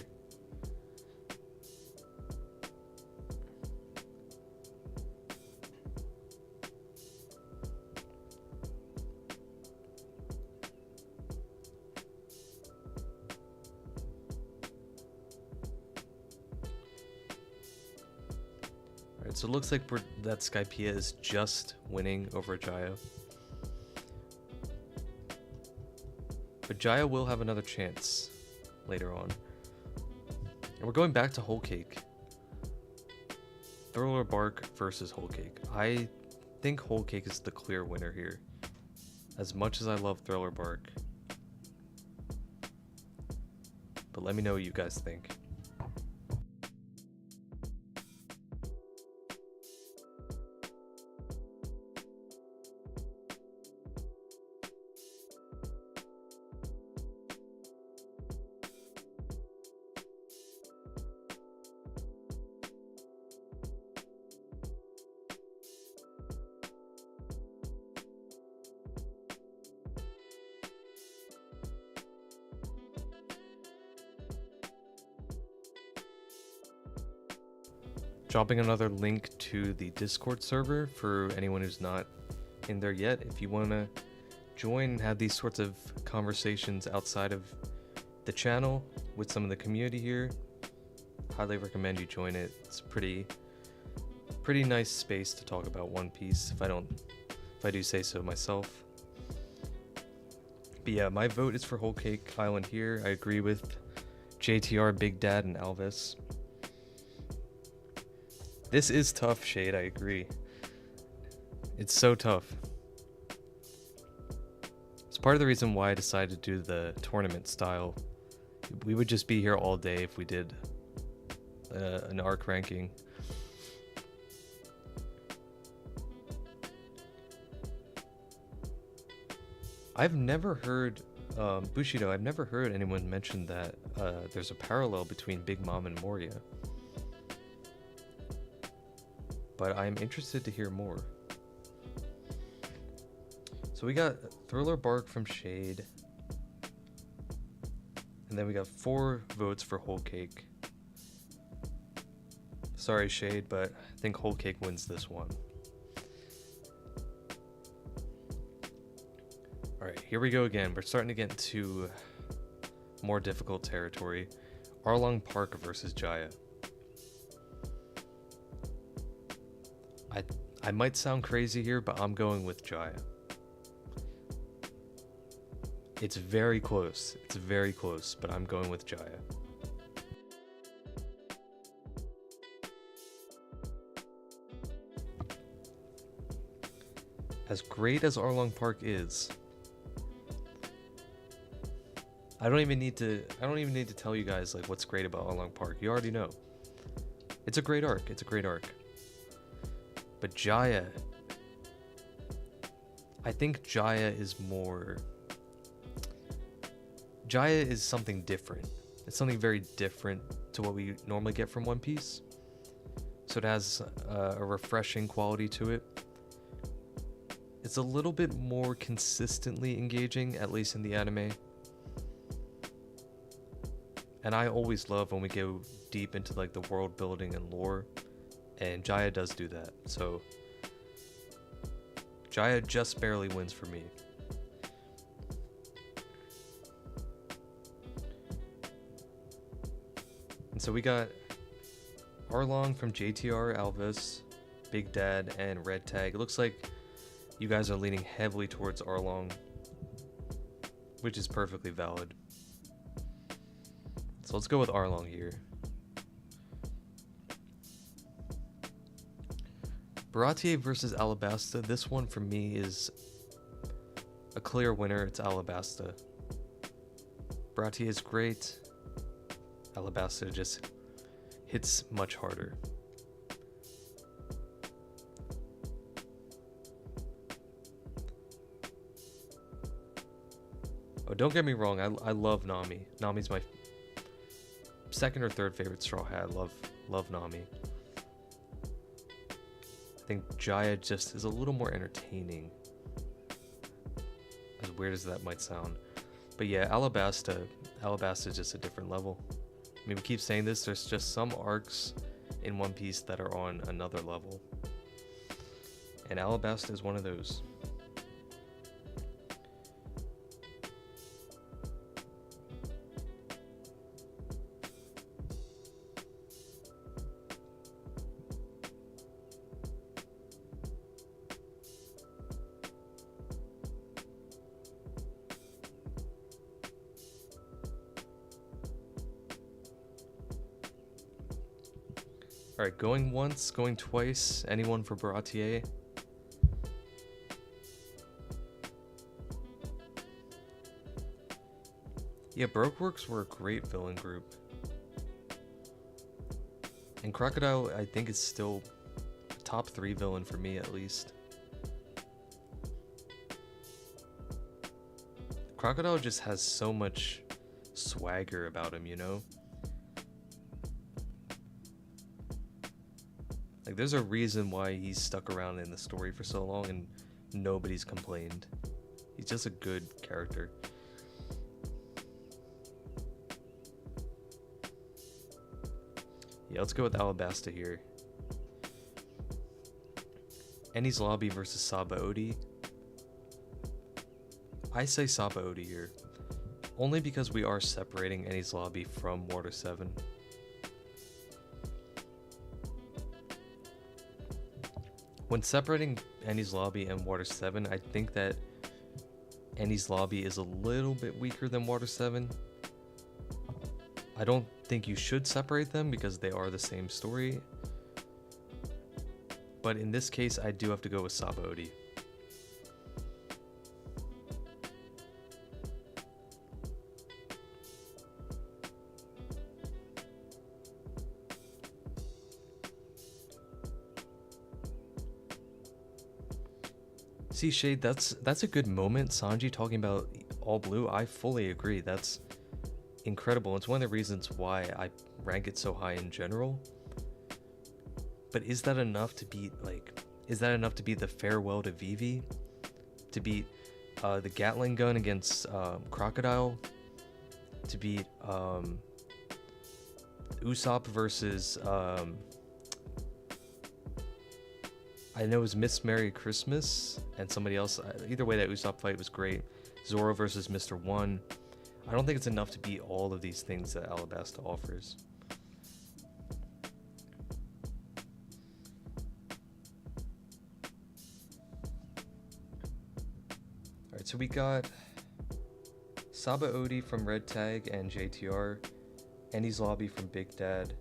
Speaker 1: So it looks like that Skypiea is just winning over Jaya. But Jaya will have another chance later on. And we're going back to Whole Cake. Thriller Bark versus Whole Cake. I think Whole Cake is the clear winner here. As much as I love Thriller Bark. But let me know what you guys think. Dropping another link to the Discord server for anyone who's not in there yet. If you want to join and have these sorts of conversations outside of the channel with some of the community here, highly recommend you join it. It's pretty nice space to talk about One Piece, if I do say so myself. But yeah, my vote is for Whole Cake Island here. I agree with JTR, Big Dad, and Alvis. This is tough, Shade, I agree. It's so tough. It's part of the reason why I decided to do the tournament style. We would just be here all day if we did an arc ranking. I've never heard, Bushido, I've never heard anyone mention that there's a parallel between Big Mom and Moria. But I'm interested to hear more. So we got Thriller Bark from Shade. And then we got 4 votes for Whole Cake. Sorry, Shade, but I think Whole Cake wins this one. Alright, here we go again. We're starting to get into more difficult territory. Arlong Park versus Jaya. I might sound crazy here, but I'm going with Jaya. It's very close. It's very close, but I'm going with Jaya. As great as Arlong Park is, I don't even need to tell you guys like what's great about Arlong Park. You already know. It's a great arc. It's a great arc. But Jaya, I think Jaya is something different. It's something very different to what we normally get from One Piece. So it has a refreshing quality to it. It's a little bit more consistently engaging, at least in the anime. And I always love when we go deep into like the world building and lore, and Jaya does do that. So Jaya just barely wins for me. And so we got Arlong from JTR, Alvis, Big Dad, and Red Tag. It looks like you guys are leaning heavily towards Arlong, which is perfectly valid. So let's go with Arlong here. Baratier versus Alabasta. This one for me is a clear winner. It's Alabasta. Baratier is great. Alabasta just hits much harder. Oh, don't get me wrong. I love Nami. Nami's my second or third favorite Straw Hat. Love Nami. I think Jaya just is a little more entertaining. As weird as that might sound. But yeah, Alabasta is just a different level. I mean, we keep saying this, there's just some arcs in One Piece that are on another level. And Alabasta is one of those. Alright, going once, going twice. Anyone for Baratier? Yeah, Brokeworks were a great villain group. And Crocodile, I think, is still a top 3 villain for me, at least. Crocodile just has so much swagger about him, you know? Like, there's a reason why he's stuck around in the story for so long and nobody's complained. He's just a good character. Yeah, let's go with Alabasta here. Enies Lobby versus Sabaody. I say Sabaody here. Only because we are separating Enies Lobby from Water 7. When separating Enies Lobby and Water 7, I think that Enies Lobby is a little bit weaker than Water 7. I don't think you should separate them because they are the same story. But in this case, I do have to go with Sabaody. See, Shade, that's a good moment. Sanji talking about all blue, I fully agree. That's incredible. It's one of the reasons why I rank it so high in general. But is that enough to beat, the farewell to Vivi? To beat the Gatling gun against Crocodile? To beat Usopp versus I know it was Miss Merry Christmas and somebody else. Either way, that Usopp fight was great. Zoro versus Mr. One. I don't think it's enough to beat all of these things that Alabasta offers. Alright, so we got Sabaody from Red Tag and JTR. Enies Lobby from Big Dad.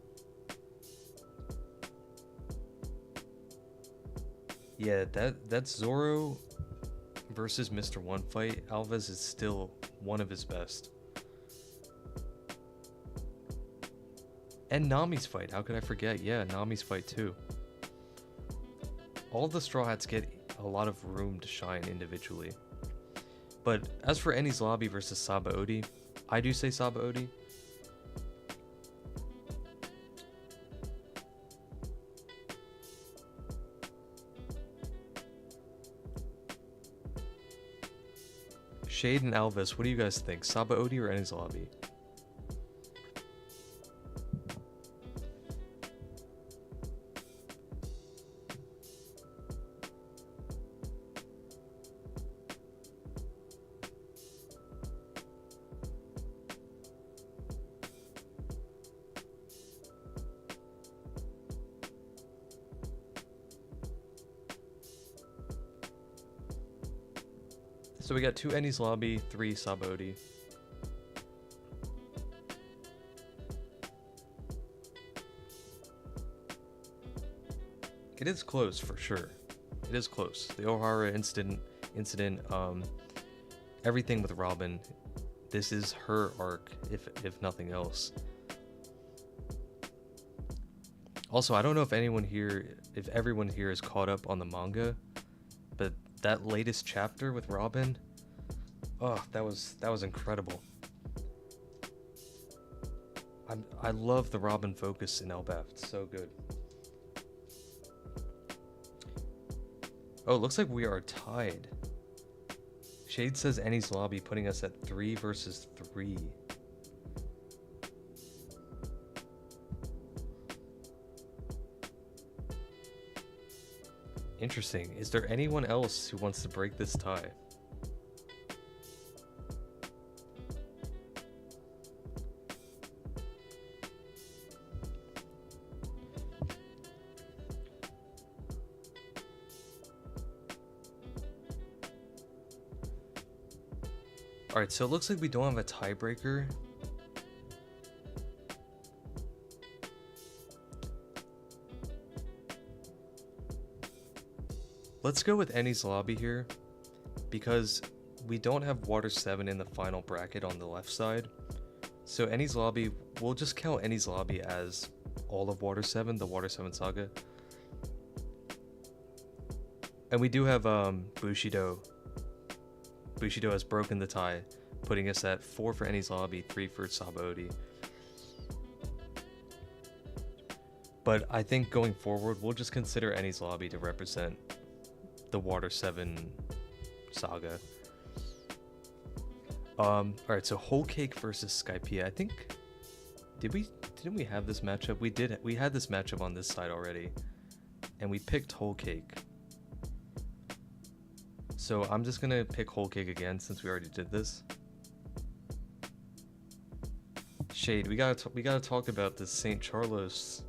Speaker 1: Yeah, that Zoro versus Mr. One fight, Alves is still one of his best. And Nami's fight, how could I forget? Yeah, Nami's fight too. All the Straw Hats get a lot of room to shine individually. But as for Enies Lobby versus Sabaody, I do say Sabaody. Shade and Alvis, what do you guys think? Sabaody or Enies Lobby? So we got 2 Enies Lobby, 3 Sabaody. It is close for sure. It is close. The O'Hara incident, everything with Robin. This is her arc, if nothing else. Also, I don't know if everyone here is caught up on the manga, but that latest chapter with Robin, oh, that was incredible. I love the Robin focus in Elbaf. It's so good. Oh, it looks like we are tied. Shade says Enies Lobby, putting us at 3 versus 3. Interesting. Is there anyone else who wants to break this tie? Alright, so it looks like we don't have a tiebreaker. Let's go with Enies Lobby here, because we don't have Water 7 in the final bracket on the left side. So Enies Lobby, we'll just count Enies Lobby as all of Water 7, the Water 7 saga. And we do have Bushido. Bushido has broken the tie, putting us at 4 for Enies Lobby, 3 for Sabaody. But I think going forward, we'll just consider Enies Lobby to represent the Water 7 saga. Alright, so Whole Cake versus Skypiea. I think didn't we have this matchup? We had this matchup on this side already, and we picked Whole Cake. So I'm just gonna pick Whole Cake again since we already did this. Shade, we gotta talk about this St. Charlos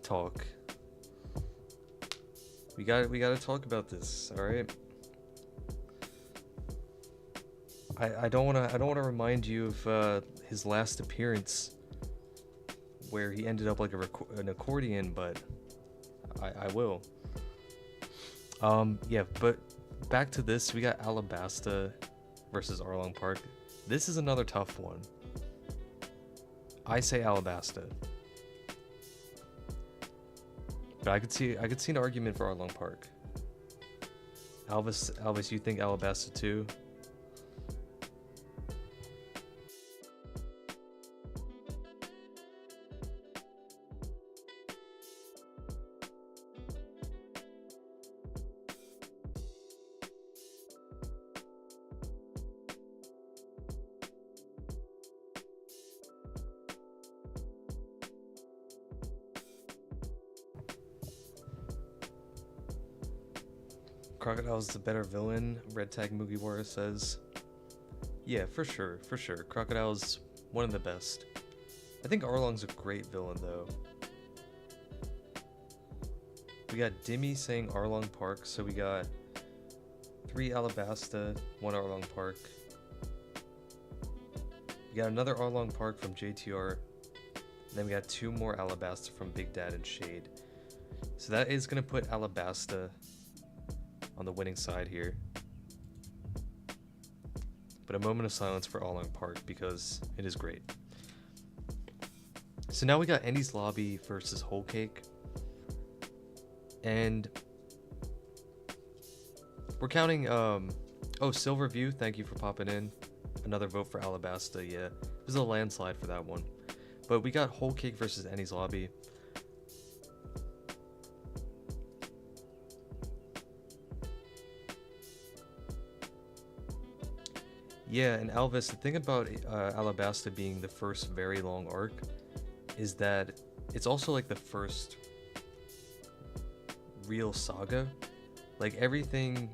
Speaker 1: talk. We gotta talk about this, all right? I don't wanna remind you of his last appearance, where he ended up like an accordion, but I will. Yeah, but back to this, we got Alabasta versus Arlong Park. This is another tough one. I say Alabasta. But I could see an argument for Arlong Park. Alvis, you think Alabasta too? Crocodile's the better villain, Red Tag Mugiwara says. Yeah, for sure. Crocodile's one of the best. I think Arlong's a great villain though. We got Dimmy saying Arlong Park, so we got 3 Alabasta, 1 Arlong Park. We got another Arlong Park from JTR, and then we got 2 more Alabasta from Big Dad and Shade. So that is gonna put Alabasta on the winning side here. But a moment of silence for Arlong Park because it is great. So now we got Enies Lobby versus Whole Cake. And We're counting, oh, Silverview, thank you for popping in. Another vote for Alabasta, yeah. It was a landslide for that one. But we got Whole Cake versus Enies Lobby. Yeah, and Alvis, the thing about Alabasta being the first very long arc is that it's also like the first real saga. Like everything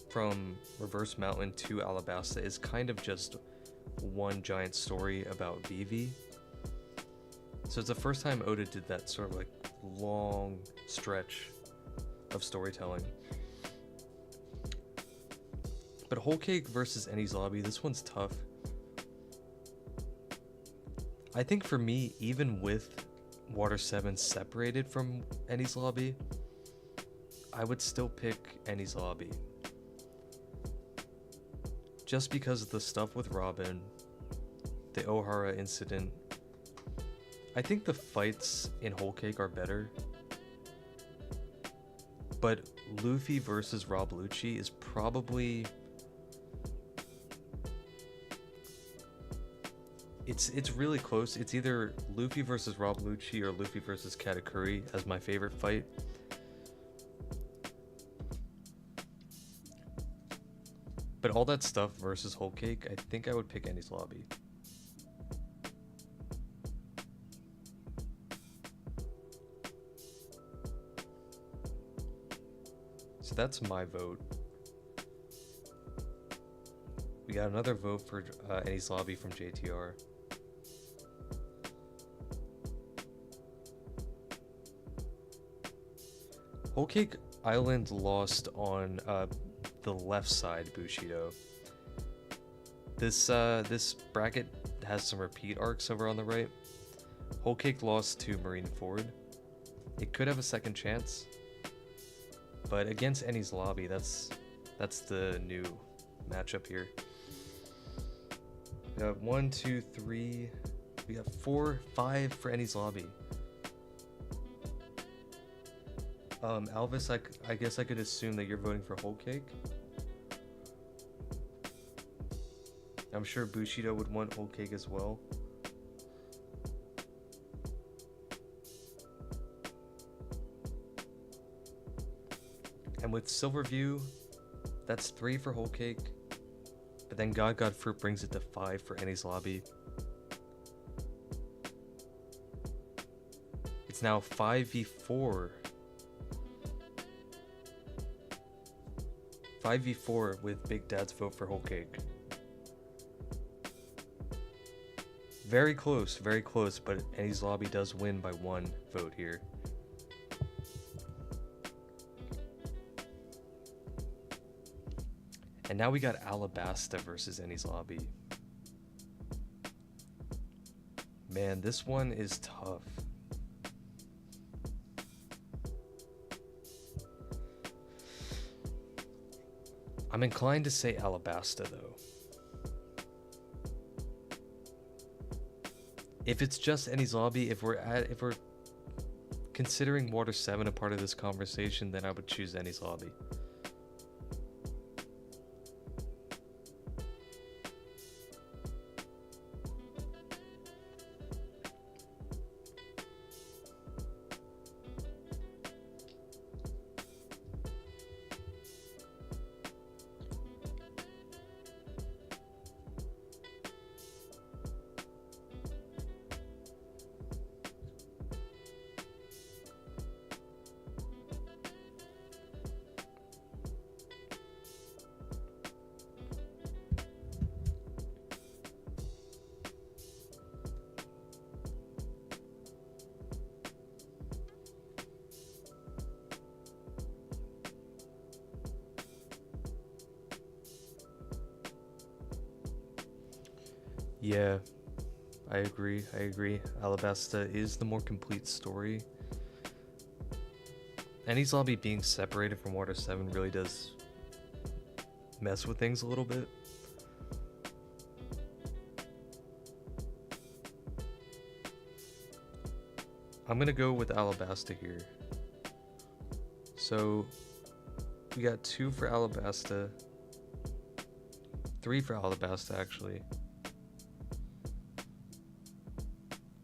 Speaker 1: from Reverse Mountain to Alabasta is kind of just one giant story about Vivi. So it's the first time Oda did that sort of like long stretch of storytelling. But Whole Cake versus Enies Lobby, this one's tough. I think for me, even with Water 7 separated from Enies Lobby, I would still pick Enies Lobby. Just because of the stuff with Robin, the Ohara incident. I think the fights in Whole Cake are better. But Luffy versus Rob Lucci is probably... It's really close. It's either Luffy versus Rob Lucci or Luffy versus Katakuri as my favorite fight. But all that stuff versus Whole Cake, I think I would pick Enies Lobby. So that's my vote. We got another vote for Enies Lobby from JTR. Whole Cake Island lost on the left side, Bushido. This bracket has some repeat arcs over on the right. Whole Cake lost to Marineford. It could have a second chance, but against Enies Lobby, that's the new matchup here. We got 1, 2, 3. We got 4, 5 for Enies Lobby. Alvis, I guess I could assume that you're voting for Whole Cake. I'm sure Bushido would want Whole Cake as well. And with Silverview, that's 3 for Whole Cake. But then God Fruit brings it to 5 for Enies Lobby. It's now 5v4. 5v4 with Big Dad's vote for Whole Cake. Very close, but Enies Lobby does win by 1 vote here. And now we got Alabasta versus Enies Lobby. Man, this one is tough. I'm inclined to say Alabasta though. If it's just Enies Lobby, if we're considering Water 7 a part of this conversation, then I would choose Enies Lobby. Yeah, I agree. Alabasta is the more complete story. Enies Lobby being separated from Water 7 really does mess with things a little bit. I'm gonna go with Alabasta here. So We got 2 for Alabasta. 3 for Alabasta, actually.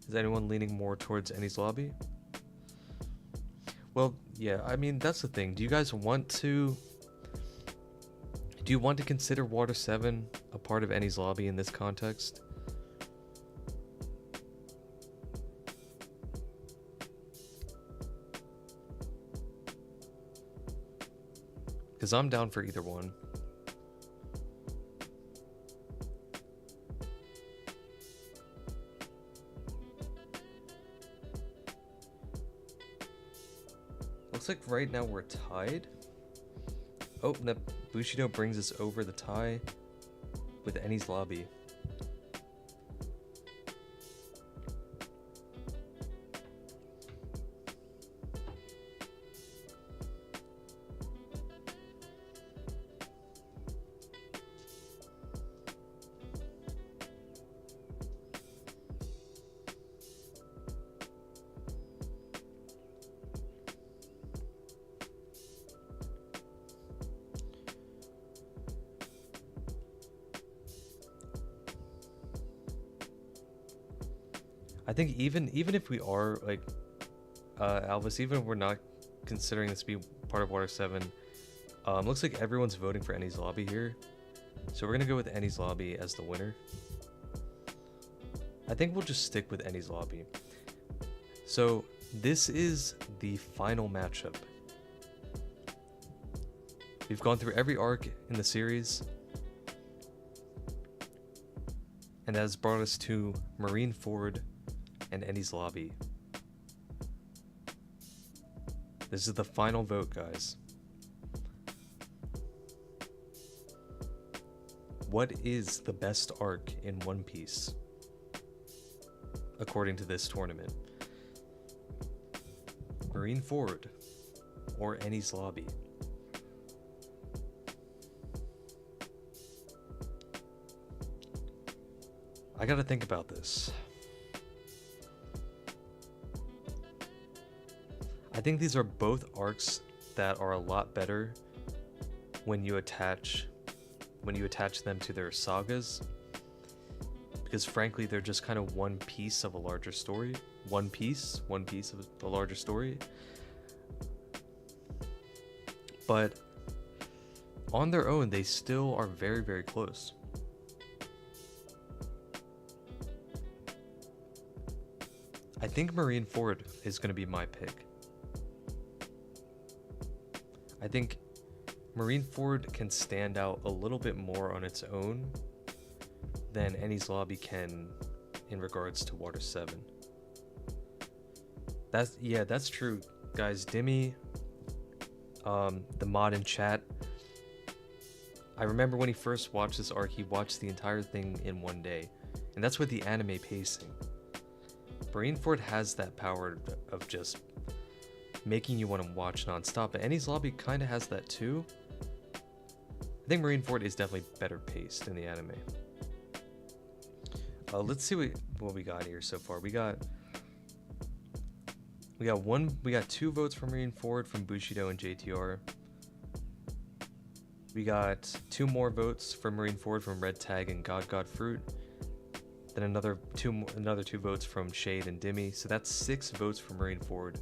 Speaker 1: Is anyone leaning more towards Ennie's Lobby? Well, yeah, I mean, that's the thing. Do you guys want to... Do you want to consider Water 7 a part of Ennie's Lobby in this context? Because I'm down for either one. Looks like right now we're tied. Oh, Bushido brings us over the tie with Ennie's Lobby. I think even if we are like Alvis, even if we're not considering this to be part of Water 7, looks like everyone's voting for Ennie's Lobby here. So we're gonna go with Ennie's Lobby as the winner. I think we'll just stick with Ennie's Lobby. So this is the final matchup. We've gone through every arc in the series, and that has brought us to Marineford and Ennie's Lobby. This is the final vote, guys. What is the best arc in One Piece, according to this tournament? Marineford or Ennie's Lobby? I gotta think about this. I think these are both arcs that are a lot better when you attach them to their sagas, because frankly they're just kind of one piece of a larger story. One piece of the larger story. But on their own, they still are very, very close. I think Marineford is going to be my pick. I think Marineford can stand out a little bit more on its own than Ennie's Lobby can in regards to Water 7. That's true, guys. Dimmy, the mod in chat, I remember when he first watched this arc, he watched the entire thing in one day, and that's with the anime pacing. Marineford has that power of just making you want to watch nonstop, but Ennie's Lobby kind of has that too. I think Marineford is definitely better paced in the anime. Let's see what we got here so far. We got 2 votes for Marineford from Bushido and JTR. We got 2 more votes for Marineford from Red Tag and God Fruit. Then another two votes from Shade and Dimmy. So that's 6 votes for Marineford.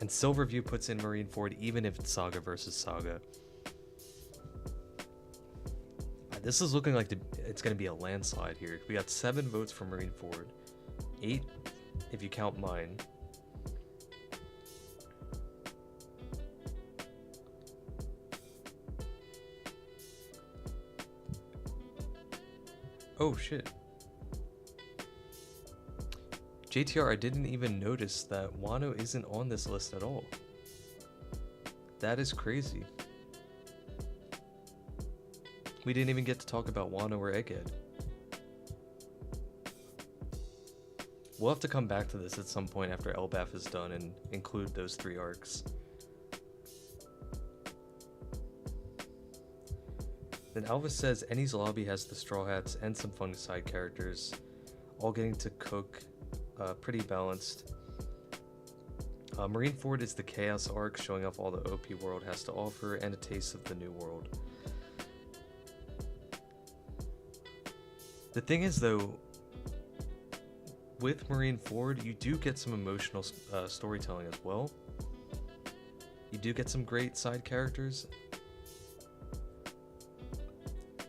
Speaker 1: And Silverview puts in Marineford even if it's Saga versus Saga. This is looking like it's going to be a landslide here. We got 7 votes for Marineford. 8 if you count mine. Oh shit. JTR, I didn't even notice that Wano isn't on this list at all. That is crazy. We didn't even get to talk about Wano or Egghead. We'll have to come back to this at some point after Elbaf is done and include those 3 arcs. Then Alvis says Ennie's Lobby has the Straw Hats and some fungicide characters, all getting to cook, pretty balanced. Marineford is the Chaos arc, showing off all the OP world has to offer and a taste of the new world. The thing is, though, with Marineford, you do get some emotional storytelling as well. You do get some great side characters.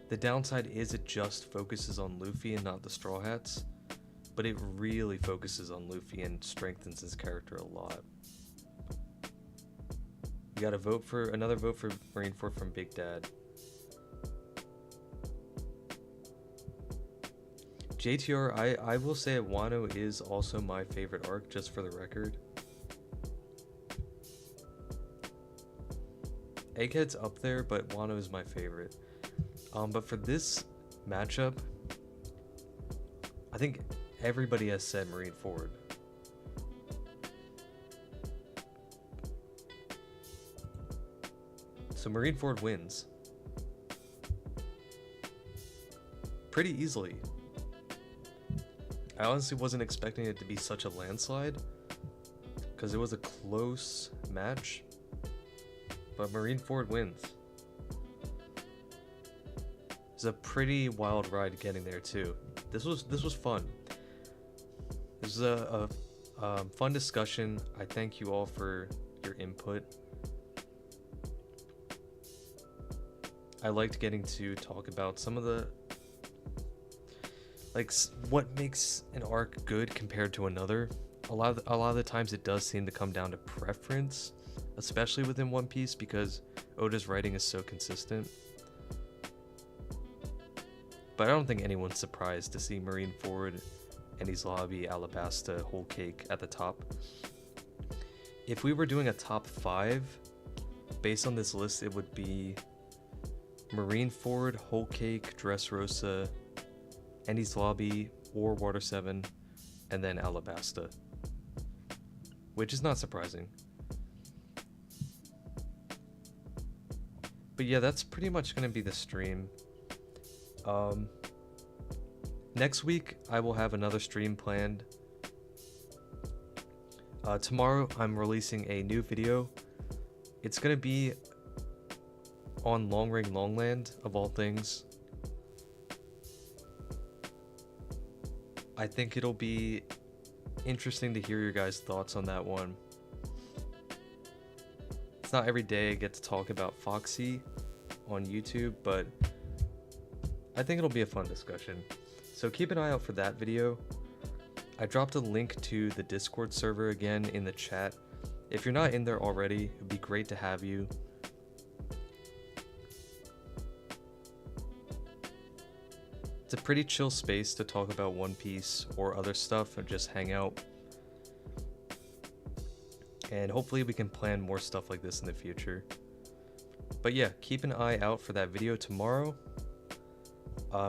Speaker 1: The downside is it just focuses on Luffy and not the Straw Hats, but it really focuses on Luffy and strengthens his character a lot. You got another vote for Marineford from Big Dad. JTR, I will say Wano is also my favorite arc, just for the record. Egghead's up there, but Wano is my favorite. But for this matchup, I think everybody has said Marineford. So Marineford wins. Pretty easily. I honestly wasn't expecting it to be such a landslide, because it was a close match, but Marineford wins. It's a pretty wild ride getting there too. This was fun. This was a fun discussion. I thank you all for your input. I liked getting to talk about some of the, like, what makes an arc good compared to another. A lot of the times it does seem to come down to preference, especially within One Piece, because Oda's writing is so consistent. But I don't think anyone's surprised to see Marineford, Enies Lobby, Alabasta, Whole Cake at the top. If we were doing a top 5, based on this list, it would be Marineford, Whole Cake, Dressrosa, Enies Lobby, or Water 7, and then Alabasta. Which is not surprising. But yeah, that's pretty much going to be the stream. Next week, I will have another stream planned. Tomorrow, I'm releasing a new video. It's going to be on Long Ring Longland, of all things. I think it'll be interesting to hear your guys' thoughts on that one. It's not every day I get to talk about Foxy on YouTube, but I think it'll be a fun discussion. So keep an eye out for that video. I dropped a link to the Discord server again in the chat. If you're not in there already, it'd be great to have you. It's a pretty chill space to talk about One Piece or other stuff or just hang out. And hopefully we can plan more stuff like this in the future. But yeah, keep an eye out for that video tomorrow.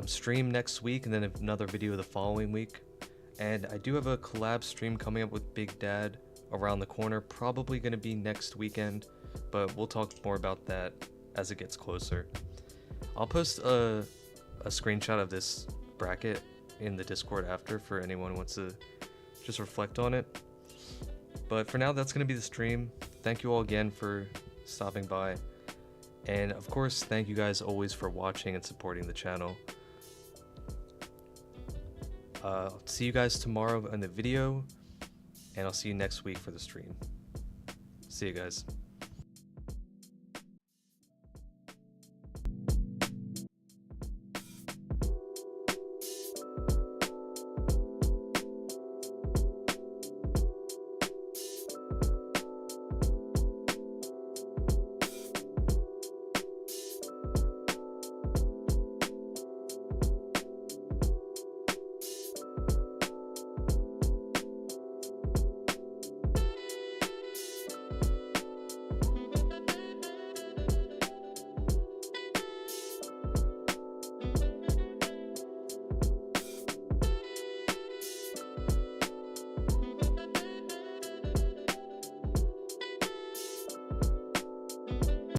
Speaker 1: Stream next week and then another video the following week. And I do have a collab stream coming up with Big Dad around the corner, probably going to be next weekend, but we'll talk more about that as it gets closer. I'll post a screenshot of this bracket in the Discord after for anyone who wants to just reflect on it. But for now, that's going to be the stream. Thank you all again for stopping by. And of course, thank you guys always for watching and supporting the channel. I'll see you guys tomorrow in the video, and I'll see you next week for the stream. See you guys.